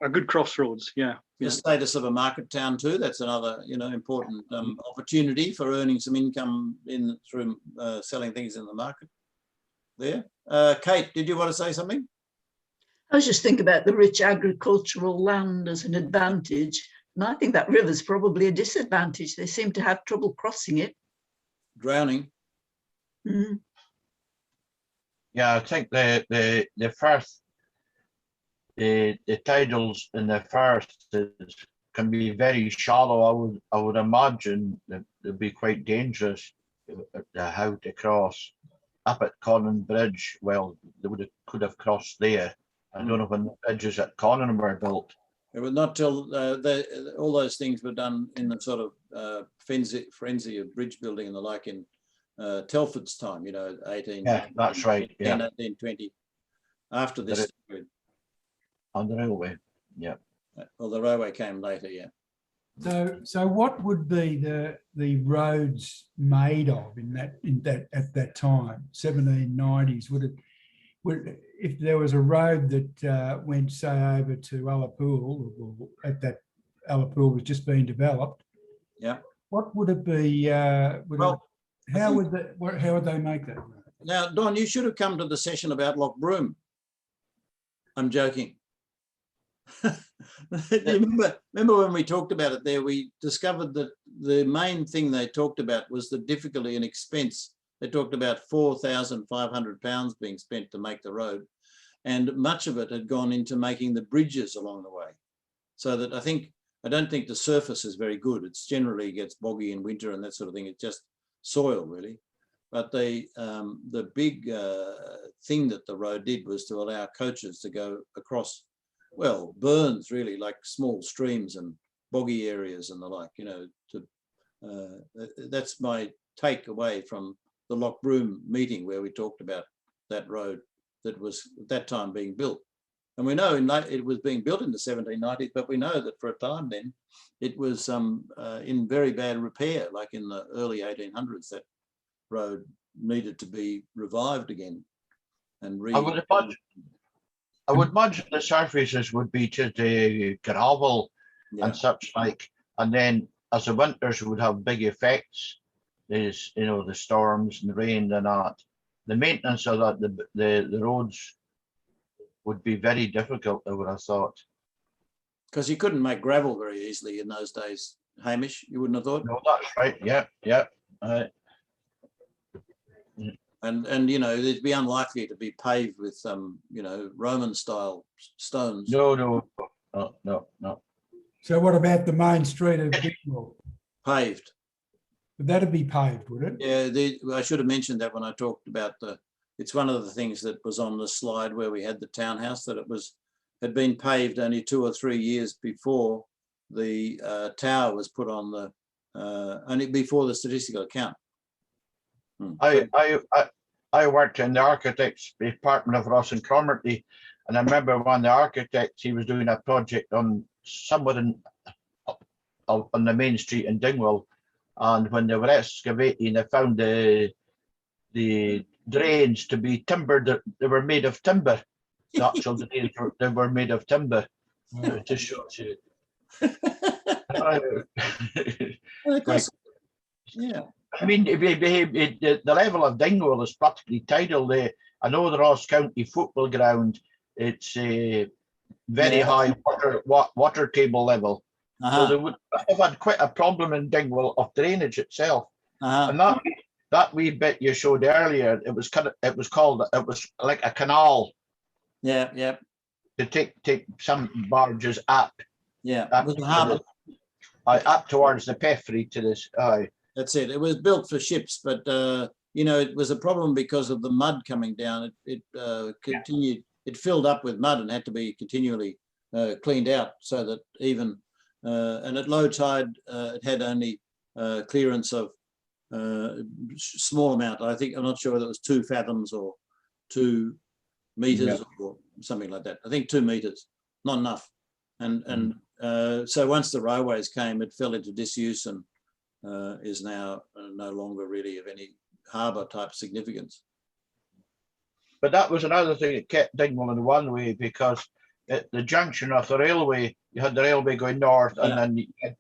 a good crossroads. The status of a market town too. That's another, you know, important opportunity for earning some income through selling things in the market. There, Kate, did you want to say something? I was just thinking about the rich agricultural land as an advantage. And I think that river's probably a disadvantage. They seem to have trouble crossing it. Drowning. Mm-hmm. Yeah, I think the first, the tidals in the first can be very shallow. I would imagine that it'd be quite dangerous how to cross up at Conan Bridge. Well, they could have crossed there. I don't know when the bridges at Conan were built. It was not till all those things were done in the sort of frenzy of bridge building and the like in Telford's time, you know, 18. Yeah, that's right. Yeah, 1820. After this, on the railway. Yeah. Well, the railway came later. Yeah. So what would be the roads made of at that time, 1790s? If there was a road that went, say, over to Ullapool, or at that Ullapool was just being developed, what would it be? How would they make that? Now, Don, you should have come to the session about Loch Broom. I'm joking. Remember when we talked about it there, we discovered that the main thing they talked about was the difficulty and expense. They talked about £4,500 being spent to make the road, and much of it had gone into making the bridges along the way. So that I don't think the surface is very good. It's generally gets boggy in winter and that sort of thing. It's just soil really. But the big thing that the road did was to allow coaches to go across, well, burns really, like small streams and boggy areas and the like, you know. That's my takeaway from the Loch Broom meeting where we talked about that road that was at that time being built. And we know it was being built in the 1790s, but we know that for a time then it was in very bad repair, like in the early 1800s, that road needed to be revived again. And I would imagine the surfaces would be just gravel Yeah. and such like, and then as the winters would have big effects, there's the storms and the rain and that. The maintenance of that, the roads would be very difficult, I would have thought. Because you couldn't make gravel very easily in those days, Hamish, you wouldn't have thought? No, that's right. Yeah, yeah. And it'd be unlikely to be paved with Roman style stones. No. So what about the main street of Dingwall? Paved. Would that be paved, would it? Yeah, I should have mentioned that when I talked about it's one of the things that was on the slide where we had the townhouse, that it had been paved only 2 or 3 years before the tower was put on the, only before the statistical account. I worked in the architects department of Ross and Cromarty, and I remember one of the architects, he was doing a project on somewhere on the main street in Dingwall, and when they were excavating, they found the drains to be timbered. They were made of timber. The actual drains they were made of timber. It just shows you. Yeah. I mean, the level of Dingwall is practically tidal there. I know the Ross County football ground, it's a very high water table level. So they would have had quite a problem in Dingwall of drainage itself. And that wee bit you showed earlier, it was like a canal. Yeah. To take some barges up. Yeah, it was a harbour. Up towards the Peffrey to this. That's it. It was built for ships, but it was a problem because of the mud coming down. It continued. It filled up with mud and had to be continually cleaned out, so that even and at low tide it had only clearance of small amount. I think, I'm not sure whether it was 2 fathoms or 2 meters or something like that. I think 2 meters, not enough. And so once the railways came, it fell into disuse and is now no longer really of any harbour type significance. But that was another thing that kept Dingwall in one way, because at the junction of the railway, you had the railway going north, and then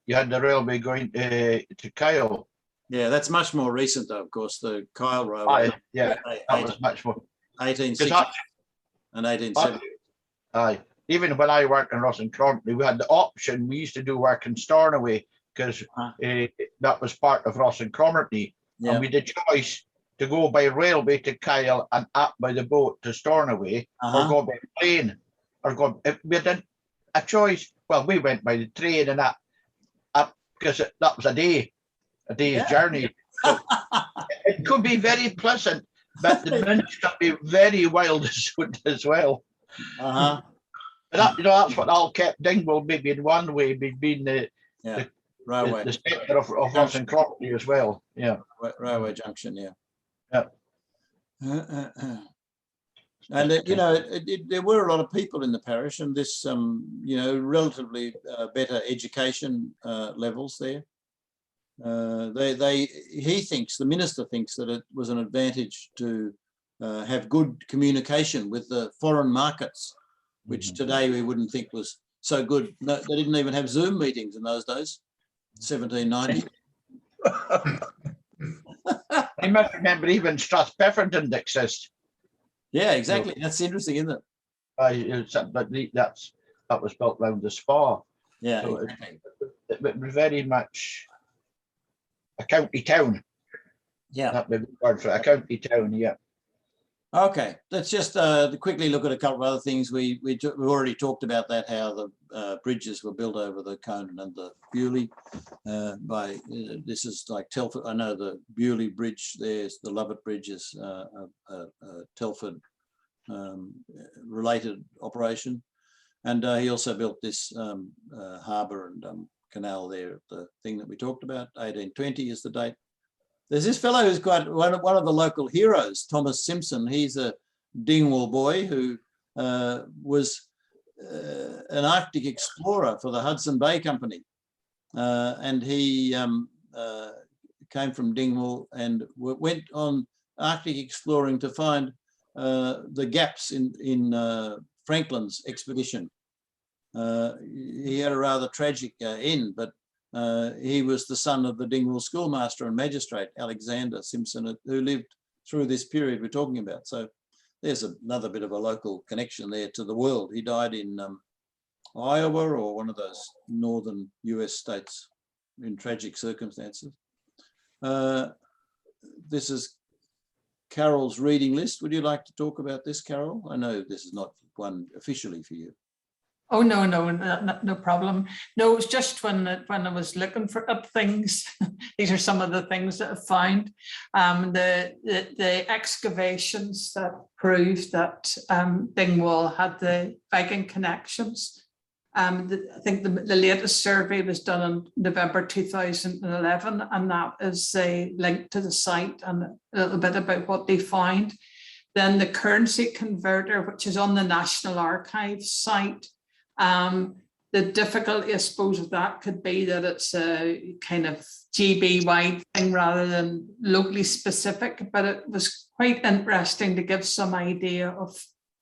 you had the railway going to Kyle. Yeah, that's much more recent, though, of course, the Kyle Railway. That was much more. 1860 and 1870. Even when I worked in Ross and Cromarty, we had the option. We used to do work in Stornoway because that was part of Ross and Cromarty, and we had the choice to go by railway to Kyle and up by the boat to Stornoway, or go by plane, or go. We had a choice. Well, we went by the train and up because that was a day's journey. So it could be very pleasant, but the minutes can be very wild as well. That's what all kept Dingwall maybe in one way, being the railway, the centre of Ross and Cromarty as well. Yeah, railway junction. And there were a lot of people in the parish, and this relatively better education levels there. The minister thinks that it was an advantage to have good communication with the foreign markets, which today we wouldn't think was so good. No, they didn't even have Zoom meetings in those days, 1790. I must remember even Strathpeffer didn't exist. Yeah, exactly. That's interesting, isn't it? That was built around the spa. Yeah, so exactly. It was very much a county town. Yeah, that would be the word for it, a county town. Yeah. Okay, let's just quickly look at a couple of other things. We've already talked about that, how the bridges were built over the Conan and the Bewley this is like Telford. I know the Bewley Bridge, there's the Lovett Bridge is a Telford related operation. And he also built this harbour and canal there, the thing that we talked about, 1820 is the date. There's this fellow who's quite one of the local heroes, Thomas Simpson. He's a Dingwall boy who was an Arctic explorer for the Hudson Bay Company. And he came from Dingwall and went on Arctic exploring to find the gaps in Franklin's expedition. He had a rather tragic end, but he was the son of the Dingwall schoolmaster and magistrate, Alexander Simpson, who lived through this period we're talking about. So there's another bit of a local connection there to the world. He died in Iowa or one of those northern US states in tragic circumstances. This is Carol's reading list. Would you like to talk about this, Carol? I know this is not one officially for you. Oh, no problem. No, it was just when I was looking for up things. These are some of the things that I found. The excavations that proved that Dingwall had the Viking connections. I think the latest survey was done in November 2011, and that is a link to the site and a little bit about what they find. Then the currency converter, which is on the National Archives site. The difficulty, I suppose, of that could be that it's a kind of GB-wide thing rather than locally specific, but it was quite interesting to give some idea of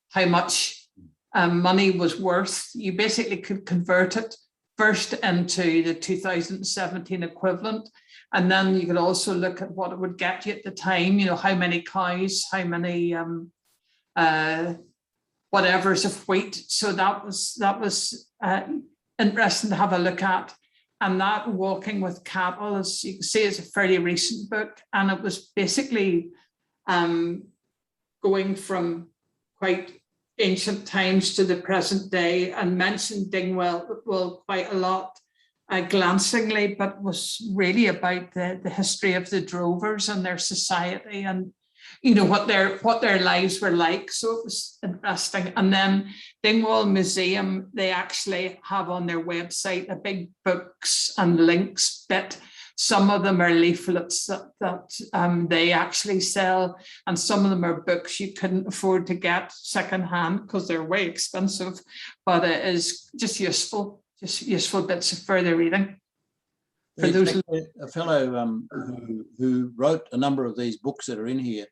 how much money was worth. You basically could convert it first into the 2017 equivalent, and then you could also look at what it would get you at the time, you know, how many cows, how many whatever's of wheat. So that was interesting to have a look at. And that Walking with Cattle, as you can see, is a fairly recent book, and it was basically going from quite ancient times to the present day, and mentioned Dingwall quite a lot glancingly, but was really about the history of the drovers and their society, and you know what their lives were like. So it was interesting. And then Dingwall Museum, they actually have on their website a big books and links bit. Some of them are leaflets that they actually sell, and some of them are books you couldn't afford to get secondhand because they're way expensive, but it is just useful bits of further reading. For those a fellow who wrote a number of these books that are in here,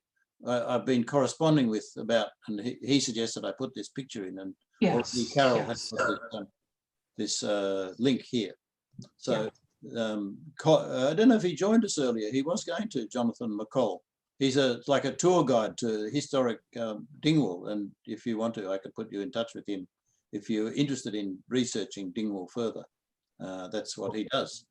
I've been corresponding with about, and he suggested I put this picture in, and yes, Carol has put this link here. So I don't know if he joined us earlier. He was going to, Jonathan McCall. He's like a tour guide to historic Dingwall, and if you want to, I could put you in touch with him if you're interested in researching Dingwall further. That's what he does.